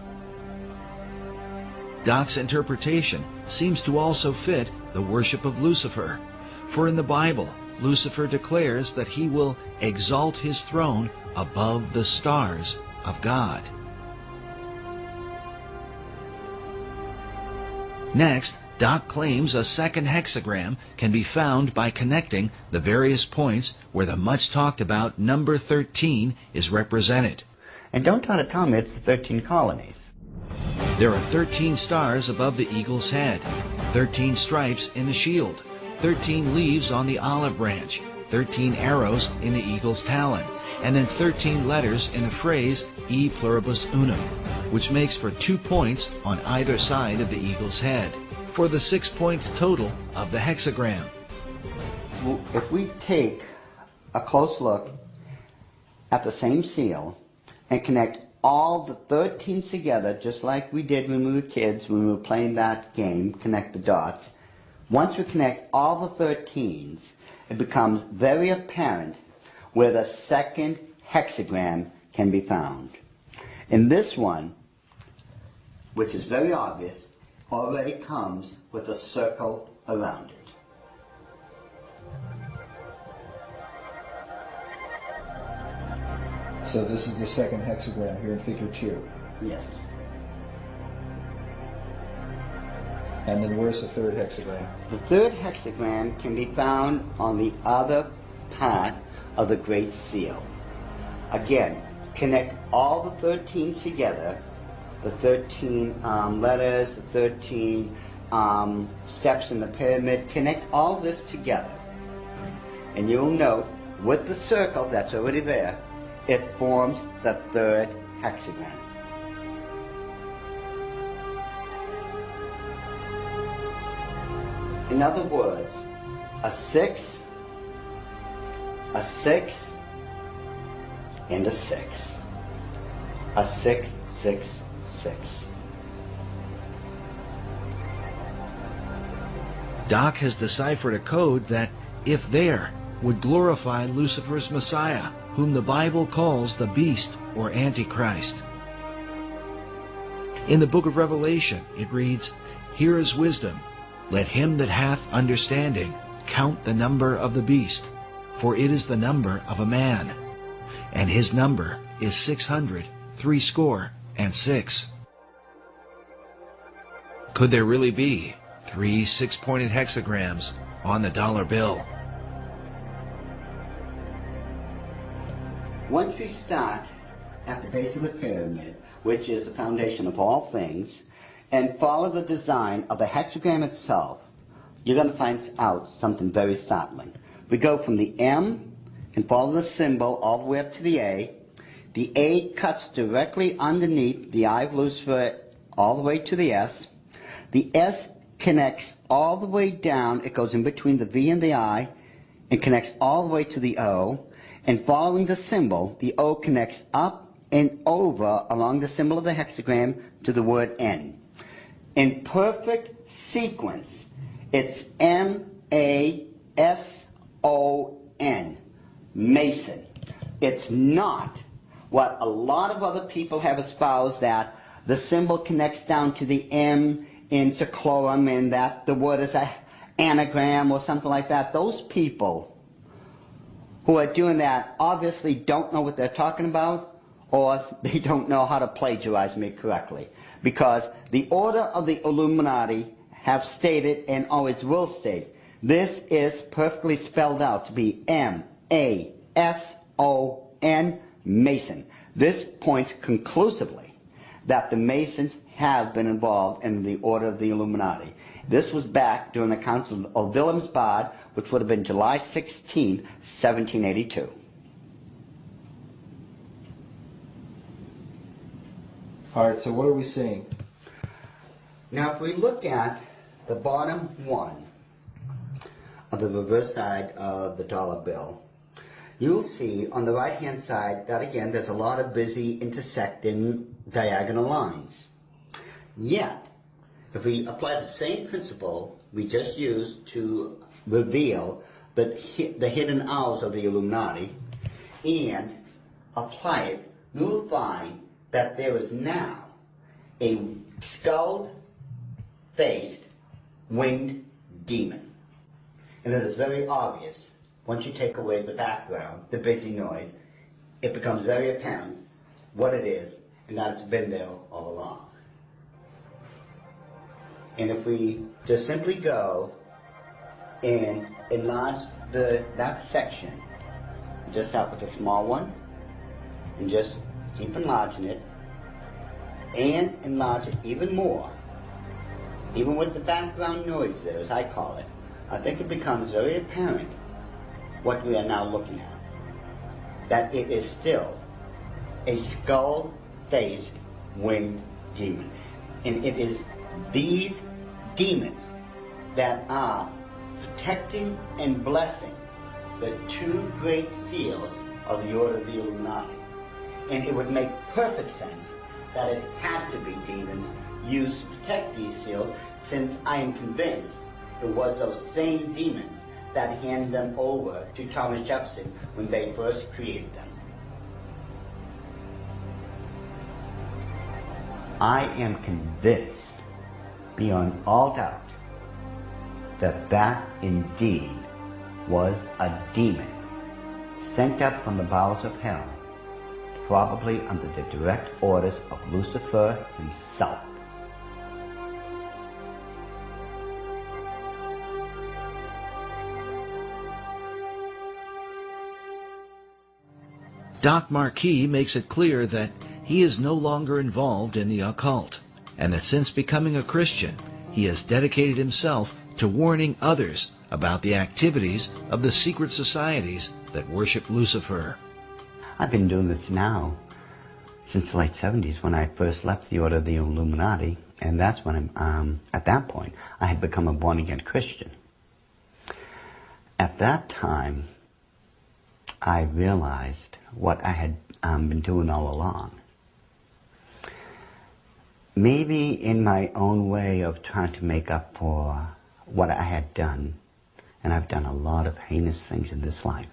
Doc's interpretation seems to also fit the worship of Lucifer, for in the Bible, Lucifer declares that he will exalt his throne above the stars of God. Next, Doc claims a second hexagram can be found by connecting the various points where the much talked about number 13 is represented. And don't try to tell me it's the 13 colonies. There are 13 stars above the eagle's head, 13 stripes in the shield, 13 leaves on the olive branch, 13 arrows in the eagle's talon, and then 13 letters in the phrase E pluribus unum, which makes for 2 points on either side of the eagle's head, for the 6 points total of the hexagram. If we take a close look at the same seal and connect all the 13 together, just like we did when we were kids, when we were playing that game, connect the dots. Once we connect all the 13s, it becomes very apparent where the second hexagram can be found. In this one, which is very obvious, already comes with a circle around it. So this is the second hexagram here in figure 2. Yes. And then where's the third hexagram? The third hexagram can be found on the other part of the Great Seal. Again, connect all the 13 together, the 13 letters, the 13 steps in the pyramid, connect all this together. And you'll note with the circle that's already there, it forms the third hexagram. In other words, a 6, a 6, and a 6. A 6, 6, 6. Doc has deciphered a code that, if there, would glorify Lucifer's Messiah, whom the Bible calls the beast or Antichrist. In the book of Revelation, it reads, "Here is wisdom. Let him that hath understanding count the number of the beast, for it is the number of a man, and his number is 666." Could there really be 3 six-pointed hexagrams on the dollar bill? Once we start at the base of the pyramid, which is the foundation of all things, and follow the design of the hexagram itself, you're going to find out something very startling. We go from the M and follow the symbol all the way up to the A. The A cuts directly underneath the eye of Lucifer all the way to the S. The S connects all the way down. It goes in between the V and the I and connects all the way to the O. And following the symbol, the O connects up and over along the symbol of the hexagram to the word N. In perfect sequence, it's M-A-S-O-N, Mason. It's not what a lot of other people have espoused, that the symbol connects down to the M in Seclorum and that the word is an anagram or something like that. Those people who are doing that obviously don't know what they're talking about, or they don't know how to plagiarize me correctly. Because the order of the Illuminati have stated and always will state, this is perfectly spelled out to be M-A-S-O-N, Mason. This points conclusively that the Masons have been involved in the order of the Illuminati. This was back during the Council of Wilhelmsbad, which would have been July 16, 1782. All right, so what are we seeing? Now, if we look at the bottom one of the reverse side of the dollar bill, you'll see on the right-hand side that, again, there's a lot of busy intersecting diagonal lines. Yet, if we apply the same principle we just used to reveal the hidden hours of the Illuminati and apply it, you'll find that there is now a skull-faced winged demon. And it is very obvious, once you take away the background, the busy noise, it becomes very apparent what it is and that it's been there all along. And if we just simply go and enlarge that section, just start with a small one, and just keep enlarging it, and enlarge it even more, even with the background noise there, as I call it, I think it becomes very apparent what we are now looking at. That it is still a skull-faced winged demon. And it is these demons that are protecting and blessing the two great seals of the Order of the Illuminati. And it would make perfect sense that it had to be demons used to protect these seals, since I am convinced it was those same demons that handed them over to Thomas Jefferson when they first created them. I am convinced, beyond all doubt, that that indeed was a demon sent up from the bowels of hell, probably under the direct orders of Lucifer himself. Doc Marquis makes it clear that he is no longer involved in the occult, and that since becoming a Christian, he has dedicated himself to warning others about the activities of the secret societies that worship Lucifer. I've been doing this now since the late 70s, when I first left the Order of the Illuminati, and that's when at that point I had become a born-again Christian. At that time, I realized what I had been doing all along. Maybe in my own way of trying to make up for what I had done, and I've done a lot of heinous things in this life,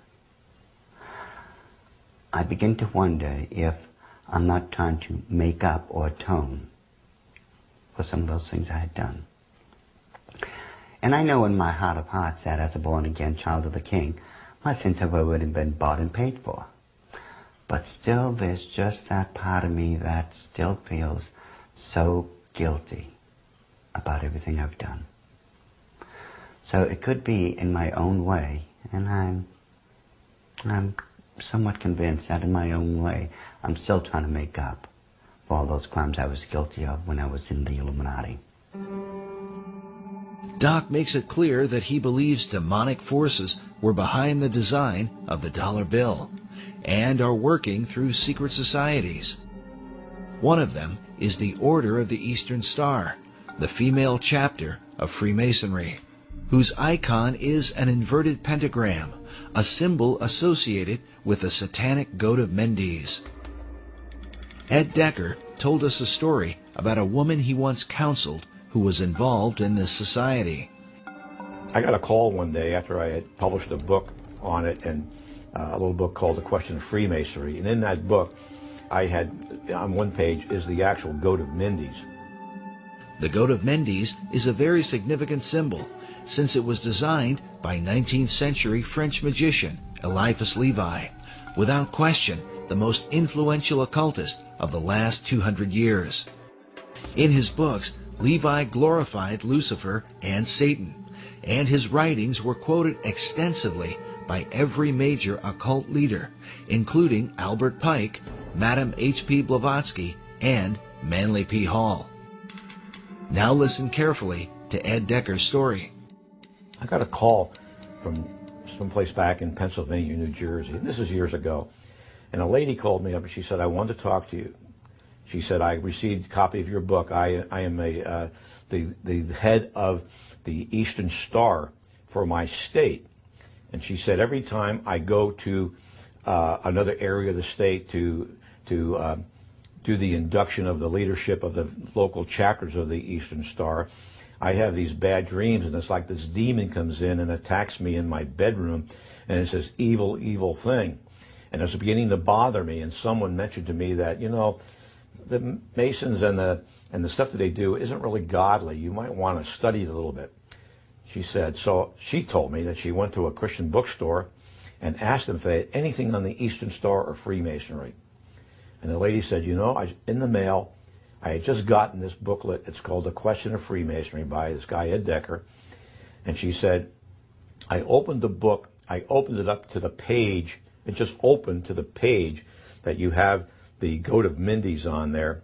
I begin to wonder if I'm not trying to make up or atone for some of those things I had done. And I know in my heart of hearts that as a born-again child of the King, my sins have already been bought and paid for. But still, there's just that part of me that still feels so guilty about everything I've done. So it could be in my own way, and I'm somewhat convinced that in my own way, I'm still trying to make up for all those crimes I was guilty of when I was in the Illuminati. Doc makes it clear that he believes demonic forces were behind the design of the dollar bill and are working through secret societies. One of them is the Order of the Eastern Star, the female chapter of Freemasonry, whose icon is an inverted pentagram, a symbol associated with the satanic goat of Mendes. Ed Decker told us a story about a woman he once counseled who was involved in this society. I got a call one day after I had published a book on it, and a little book called The Question of Freemasonry. And in that book, I had, on one page, is the actual goat of Mendes. The goat of Mendes is a very significant symbol, since it was designed by 19th century French magician Eliphas Levi, without question the most influential occultist of the last 200 years. In his books, Levi glorified Lucifer and Satan, and his writings were quoted extensively by every major occult leader, including Albert Pike, Madame H.P. Blavatsky, and Manly P. Hall. Now listen carefully to Ed Decker's story. I got a call from someplace back in Pennsylvania, New Jersey. This is years ago. And a lady called me up and she said, I want to talk to you. She said, I received a copy of your book. I am the head of the Eastern Star for my state. And she said, every time I go to another area of the state to do the induction of the leadership of the local chapters of the Eastern Star, I have these bad dreams, and it's like this demon comes in and attacks me in my bedroom, and it's this evil, evil thing. And it was beginning to bother me, and someone mentioned to me that, you know, the Masons and the stuff that they do isn't really godly. You might want to study it a little bit. She said, so she told me that she went to a Christian bookstore and asked them if they had anything on the Eastern Star or Freemasonry. And the lady said, you know, in the mail, I had just gotten this booklet. It's called The Question of Freemasonry by this guy, Ed Decker. And she said, I opened the book, I opened it up to the page, it just opened to the page that you have the goat of Mendes on there.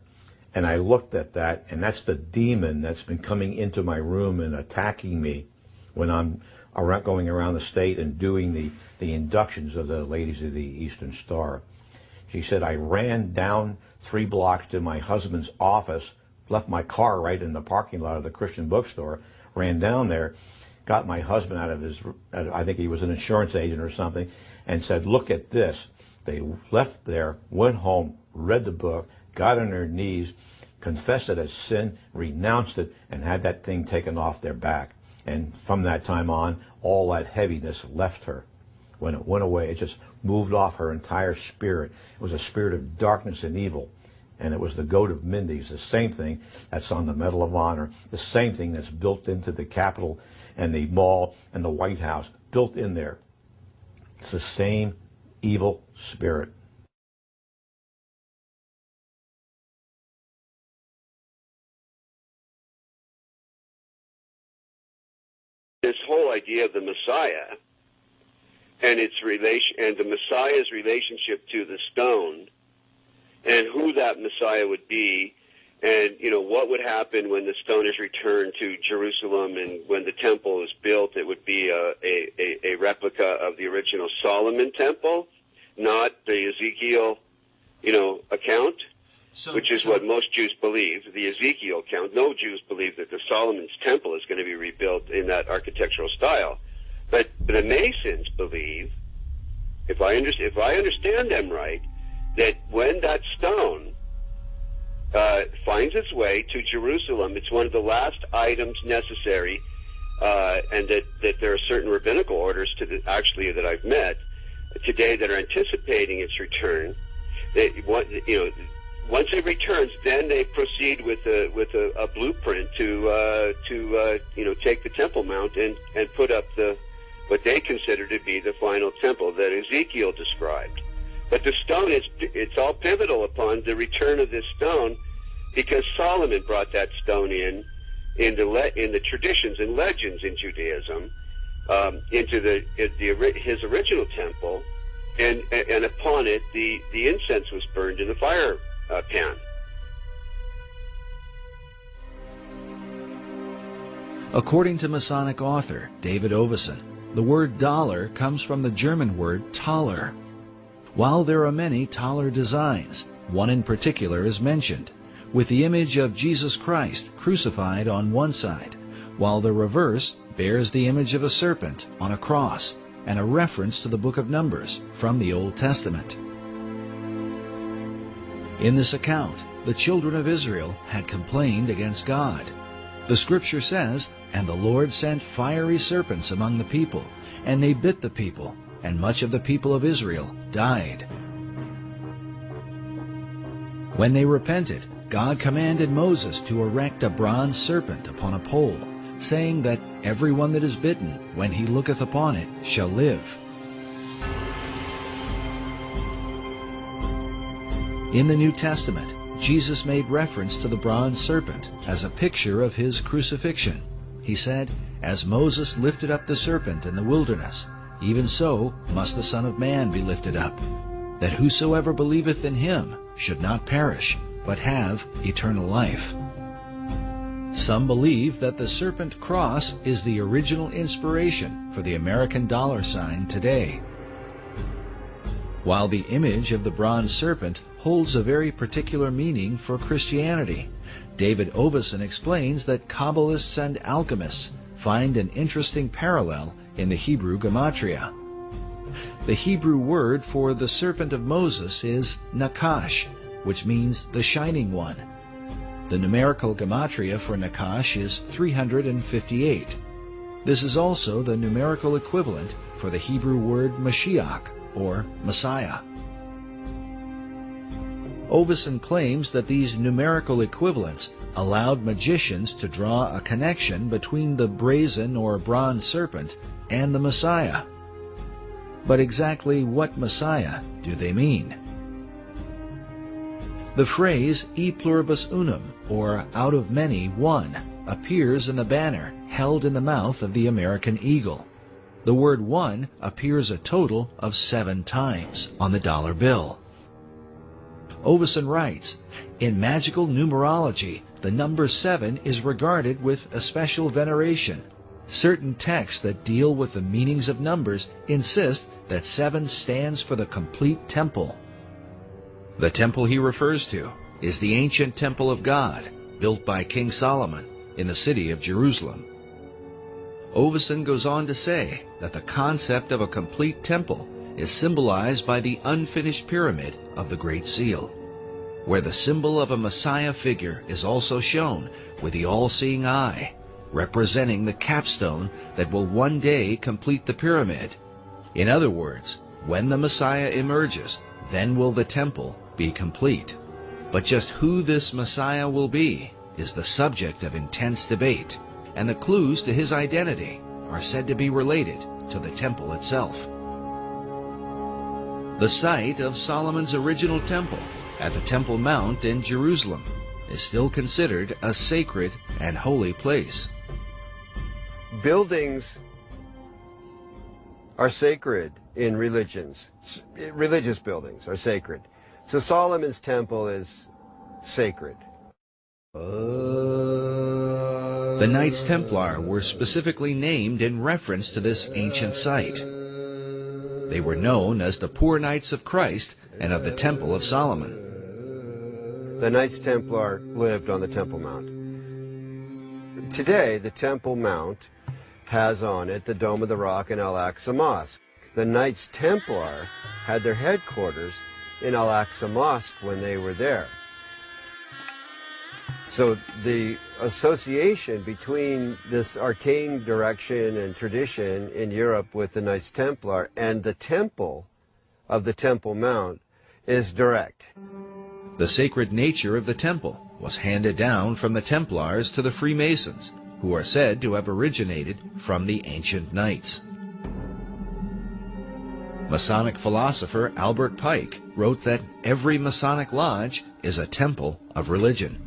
And I looked at that, and that's the demon that's been coming into my room and attacking me when I'm going around the state and doing the inductions of the ladies of the Eastern Star. She said, I ran down 3 blocks to my husband's office, left my car right in the parking lot of the Christian bookstore, ran down there, got my husband out of his, I think he was an insurance agent or something, and said, look at this. They left there, went home, read the book, got on their knees, confessed it as sin, renounced it, and had that thing taken off their back. And from that time on, all that heaviness left her. When it went away, it just moved off her entire spirit. It was a spirit of darkness and evil. And it was the goat of Mendes, the same thing that's on the Medal of Honor, the same thing that's built into the Capitol and the Mall and the White House, built in there. It's the same evil spirit. This whole idea of the Messiah and its relation, and the Messiah's relationship to the stone, and who that Messiah would be, and what would happen when the stone is returned to Jerusalem, and when the temple is built, it would be a replica of the original Solomon temple, not the Ezekiel, account. Which is what most Jews believe, the Ezekiel account. No Jews believe that the Solomon's temple is going to be rebuilt in that architectural style. But the Masons believe, if I understand them right, that when that stone finds its way to Jerusalem, it's one of the last items necessary, and that there are certain rabbinical orders that I've met today that are anticipating its return. once it returns, then they proceed with a blueprint to take the Temple Mount and put up what they consider to be the final temple that Ezekiel described. But the stone it's all pivotal upon the return of this stone, because Solomon brought that stone in the traditions and legends in Judaism into his original temple, and upon it the incense was burned in the fire pan. According to Masonic author David Oveson, the word dollar comes from the German word Taler. While there are many Taler designs, one in particular is mentioned, with the image of Jesus Christ crucified on one side, while the reverse bears the image of a serpent on a cross, and a reference to the book of Numbers from the Old Testament. In this account, the children of Israel had complained against God. The scripture says, "And the Lord sent fiery serpents among the people, and they bit the people, and much of the people of Israel died." When they repented, God commanded Moses to erect a bronze serpent upon a pole, saying that everyone that is bitten, when he looketh upon it, shall live. In the New Testament, Jesus made reference to the bronze serpent as a picture of his crucifixion. He said, "As Moses lifted up the serpent in the wilderness, even so must the Son of Man be lifted up, that whosoever believeth in him should not perish, but have eternal life." Some believe that the serpent cross is the original inspiration for the American dollar sign today. While the image of the bronze serpent holds a very particular meaning for Christianity, David Oveson explains that Kabbalists and alchemists find an interesting parallel in the Hebrew gematria. The Hebrew word for the serpent of Moses is Nakash, which means the shining one. The numerical gematria for Nakash is 358. This is also the numerical equivalent for the Hebrew word Mashiach, or Messiah. Oveson claims that these numerical equivalents allowed magicians to draw a connection between the brazen or bronze serpent and the Messiah. But exactly what Messiah do they mean? The phrase e pluribus unum, or out of many, one, appears in the banner held in the mouth of the American eagle. The word one appears a total of 7 times on the dollar bill. Oveson writes, "In magical numerology, the number 7 is regarded with a special veneration. Certain texts that deal with the meanings of numbers insist that 7 stands for the complete temple." The temple he refers to is the ancient temple of God, built by King Solomon in the city of Jerusalem. Oveson goes on to say that the concept of a complete temple is symbolized by the unfinished pyramid of the Great Seal, where the symbol of a Messiah figure is also shown with the all-seeing eye, representing the capstone that will one day complete the pyramid. In other words, when the Messiah emerges, then will the temple be complete. But just who this Messiah will be is the subject of intense debate, and the clues to his identity are said to be related to the temple itself. The site of Solomon's original temple at the Temple Mount in Jerusalem is still considered a sacred and holy place. Buildings are sacred in religions. Religious buildings are sacred. So Solomon's temple is sacred. The Knights Templar were specifically named in reference to this ancient site. They were known as the Poor Knights of Christ and of the Temple of Solomon. The Knights Templar lived on the Temple Mount. Today, the Temple Mount has on it the Dome of the Rock and Al-Aqsa Mosque. The Knights Templar had their headquarters in Al-Aqsa Mosque when they were there. So the association between this arcane direction and tradition in Europe with the Knights Templar and the temple of the Temple Mount is direct. The sacred nature of the temple was handed down from the Templars to the Freemasons, who are said to have originated from the ancient knights. Masonic philosopher Albert Pike wrote that every Masonic lodge is a temple of religion.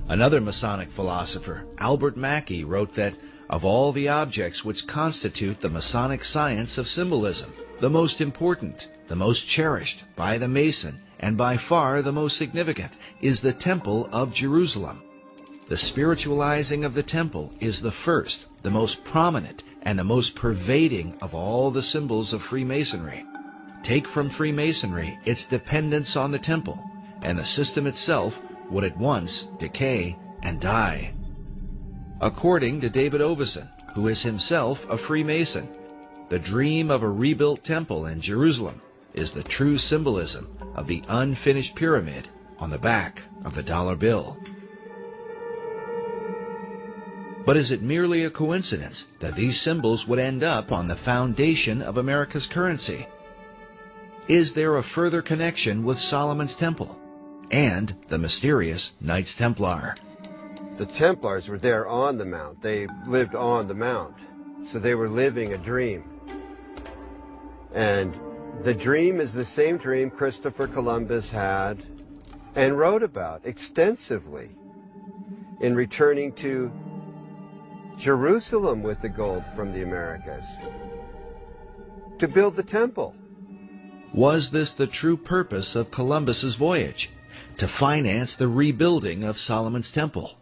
Another Masonic philosopher, Albert Mackey, wrote that of all the objects which constitute the Masonic science of symbolism, the most important, the most cherished by the Mason, and by far the most significant, is the Temple of Jerusalem. The spiritualizing of the temple is the first, the most prominent, and the most pervading of all the symbols of Freemasonry. Take from Freemasonry its dependence on the temple, and the system itself would at once decay and die. According to David Oveson, who is himself a Freemason, the dream of a rebuilt temple in Jerusalem is the true symbolism of the unfinished pyramid on the back of the dollar bill. But is it merely a coincidence that these symbols would end up on the foundation of America's currency? Is there a further connection with Solomon's Temple and the mysterious Knights Templar? The Templars were there on the Mount. They lived on the Mount. So they were living a dream. And the dream is the same dream Christopher Columbus had and wrote about extensively in returning to Jerusalem with the gold from the Americas to build the temple. Was this the true purpose of Columbus's voyage, to finance the rebuilding of Solomon's Temple?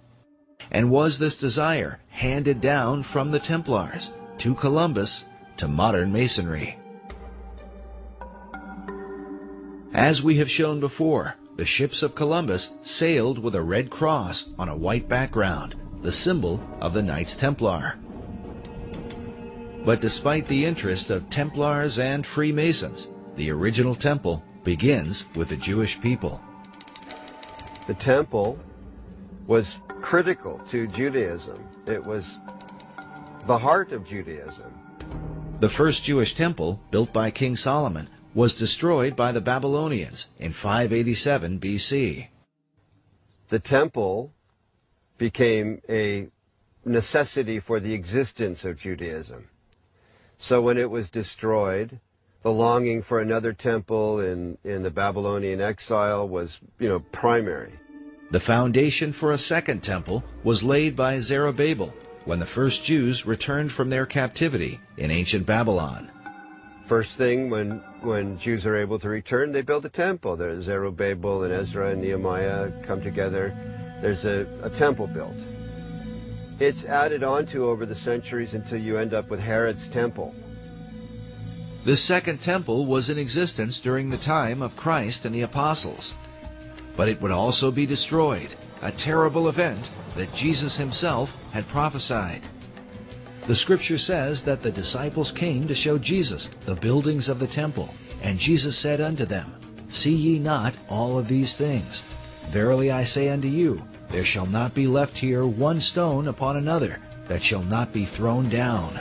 And was this desire handed down from the Templars to Columbus to modern Masonry? As we have shown before, the ships of Columbus sailed with a red cross on a white background, the symbol of the Knights Templar. But despite the interest of Templars and Freemasons, the original temple begins with the Jewish people. The temple was critical to Judaism. It was the heart of Judaism. The first Jewish temple, built by King Solomon, was destroyed by the Babylonians in 587 BC. The temple became a necessity for the existence of Judaism. So when it was destroyed, the longing for another temple in the Babylonian exile was, primary. The foundation for a second temple was laid by Zerubbabel when the first Jews returned from their captivity in ancient Babylon. First thing, when Jews are able to return, they build a temple. There's Zerubbabel and Ezra and Nehemiah come together. There's a temple built. It's added onto over the centuries until you end up with Herod's temple. This second temple was in existence during the time of Christ and the apostles. But it would also be destroyed, a terrible event that Jesus himself had prophesied. The scripture says that the disciples came to show Jesus the buildings of the temple, and Jesus said unto them, See ye not all of these things? Verily I say unto you, there shall not be left here one stone upon another that shall not be thrown down.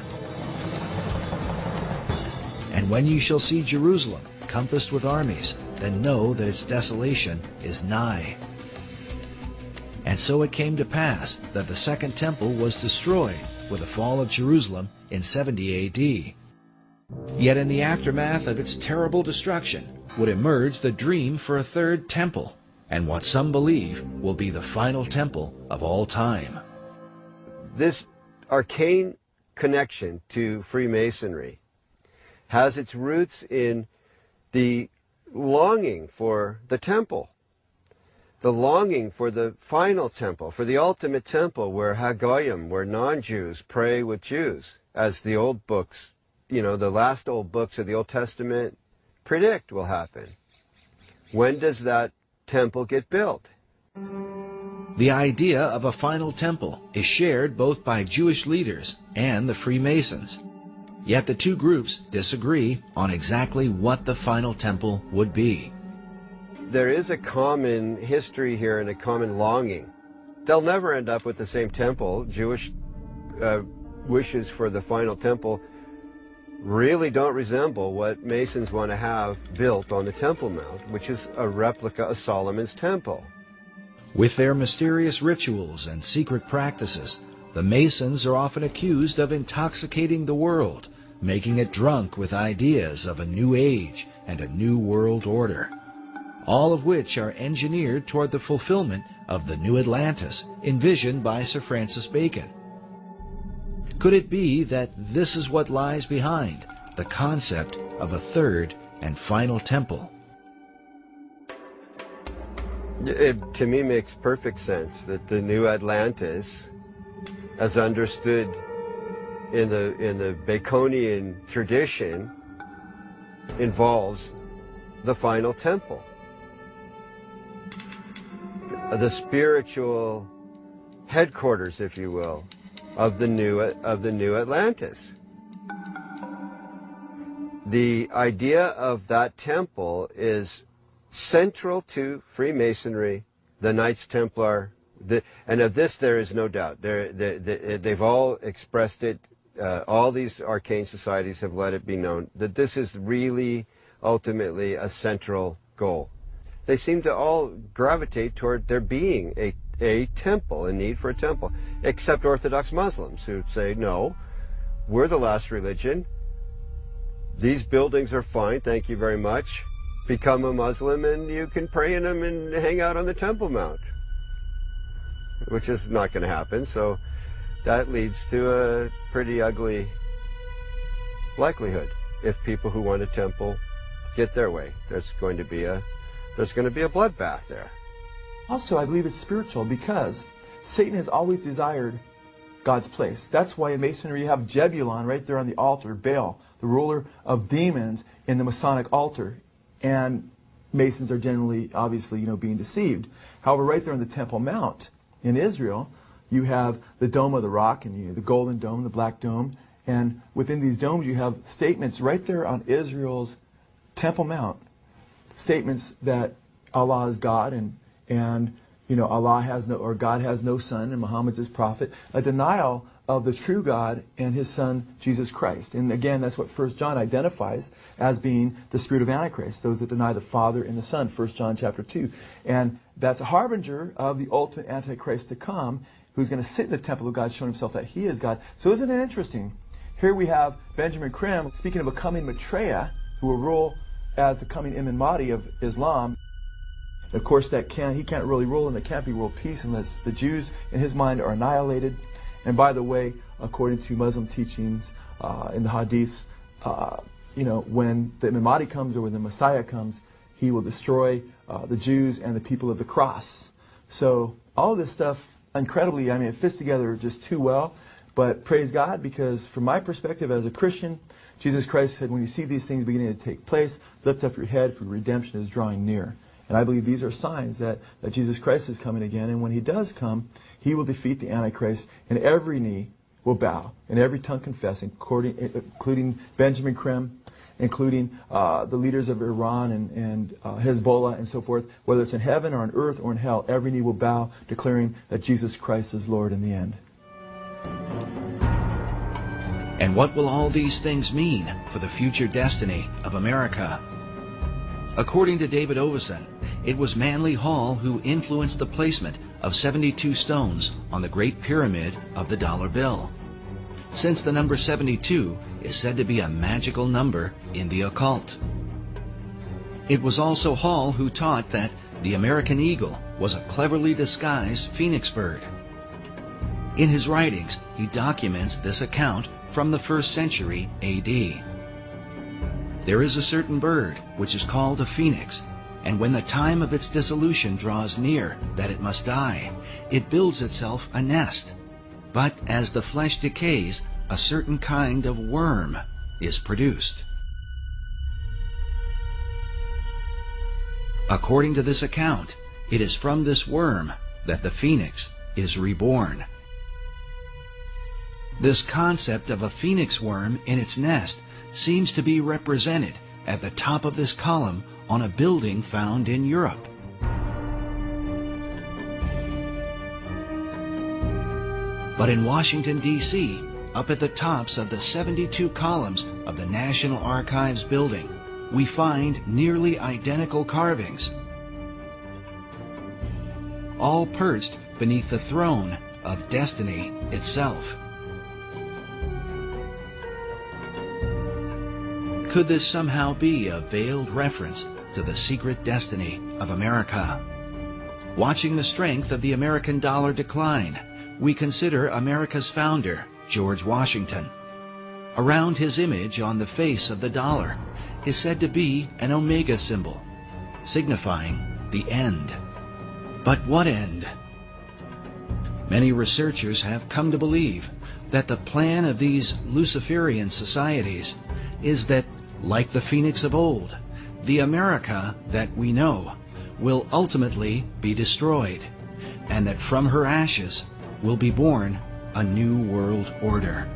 And when ye shall see Jerusalem compassed with armies, then know that its desolation is nigh. And so it came to pass that the second temple was destroyed with the fall of Jerusalem in 70 A.D. Yet in the aftermath of its terrible destruction would emerge the dream for a third temple, and what some believe will be the final temple of all time. This arcane connection to Freemasonry has its roots in the longing for the temple, the longing for the final temple, for the ultimate temple where Hagoyim, where non-Jews pray with Jews, as the old books, the last old books of the Old Testament predict will happen. When does that temple get built? The idea of a final temple is shared both by Jewish leaders and the Freemasons. Yet the two groups disagree on exactly what the final temple would be. There is a common history here and a common longing. They'll never end up with the same temple. Jewish wishes for the final temple really don't resemble what Masons want to have built on the Temple Mount, which is a replica of Solomon's temple. With their mysterious rituals and secret practices, the Masons are often accused of intoxicating the world, making it drunk with ideas of a new age and a new world order, all of which are engineered toward the fulfillment of the new Atlantis envisioned by Sir Francis Bacon. Could it be that this is what lies behind the concept of a third and final temple? It, to me, makes perfect sense that the new Atlantis, as understood in the Baconian tradition, involves the final temple, the spiritual headquarters, if you will, of the new Atlantis. The idea of that temple is central to Freemasonry, the Knights Templar, and of this there is no doubt. They've all expressed it. All these arcane societies have let it be known that this is really ultimately a central goal. They seem to all gravitate toward there being a temple, a need for a temple, except Orthodox Muslims who say, no, we're the last religion. These buildings are fine, thank you very much. Become a Muslim and you can pray in them and hang out on the Temple Mount, which is not going to happen. So that leads to a pretty ugly likelihood. If people who want a temple get their way, there's going to be a bloodbath there. Also, I believe it's spiritual because Satan has always desired God's place. That's why in Masonry you have Jebulon right there on the altar, Baal, the ruler of demons, in the Masonic altar. And Masons are generally, obviously, being deceived. However, right there on the Temple Mount in Israel, you have the Dome of the Rock and the Golden Dome, the Black Dome. And within these domes you have statements right there on Israel's Temple Mount, statements that Allah is God and Allah has no, or God has no son, and Muhammad's his prophet, a denial of the true God and his son, Jesus Christ. And again, that's what 1 John identifies as being the spirit of Antichrist, those that deny the Father and the Son, 1 John chapter 2. And that's a harbinger of the ultimate Antichrist to come, who's going to sit in the temple of God, showing himself that he is God. So isn't it interesting? Here we have Benjamin Krim speaking of a coming Maitreya, who will rule as the coming Imam Mahdi of Islam. Of course, he can't really rule, and there can't be world peace unless the Jews, in his mind, are annihilated. And by the way, according to Muslim teachings in the Hadiths, when the Imam Mahdi comes, or when the Messiah comes, he will destroy the Jews and the people of the cross. So all of this stuff, incredibly, it fits together just too well. But praise God, because from my perspective as a Christian, Jesus Christ said, when you see these things beginning to take place, lift up your head, for redemption is drawing near. And I believe these are signs that Jesus Christ is coming again. And when he does come, he will defeat the Antichrist, and every knee will bow, and every tongue confess, including Benjamin Krim, including the leaders of Iran and Hezbollah and so forth. Whether it's in heaven or on earth or in hell, every knee will bow, declaring that Jesus Christ is Lord in the end. And what will all these things mean for the future destiny of America? According to David Ovison, it was Manly Hall who influenced the placement of 72 stones on the Great Pyramid of the dollar bill, since the number 72 is said to be a magical number in the occult. It was also Hall who taught that the American eagle was a cleverly disguised phoenix bird. In his writings, he documents this account from the 1st century A.D. There is a certain bird which is called a phoenix, and when the time of its dissolution draws near that it must die, it builds itself a nest. But as the flesh decays, a certain kind of worm is produced. According to this account, it is from this worm that the phoenix is reborn. This concept of a phoenix worm in its nest seems to be represented at the top of this column on a building found in Europe. But in Washington, D.C., up at the tops of the 72 columns of the National Archives building, we find nearly identical carvings, all perched beneath the throne of destiny itself. Could this somehow be a veiled reference to the secret destiny of America? Watching the strength of the American dollar decline, we consider America's founder, George Washington. Around his image on the face of the dollar is said to be an omega symbol, signifying the end. But what end? Many researchers have come to believe that the plan of these Luciferian societies is that, like the phoenix of old, the America that we know will ultimately be destroyed, and that from her ashes will be born a new world order.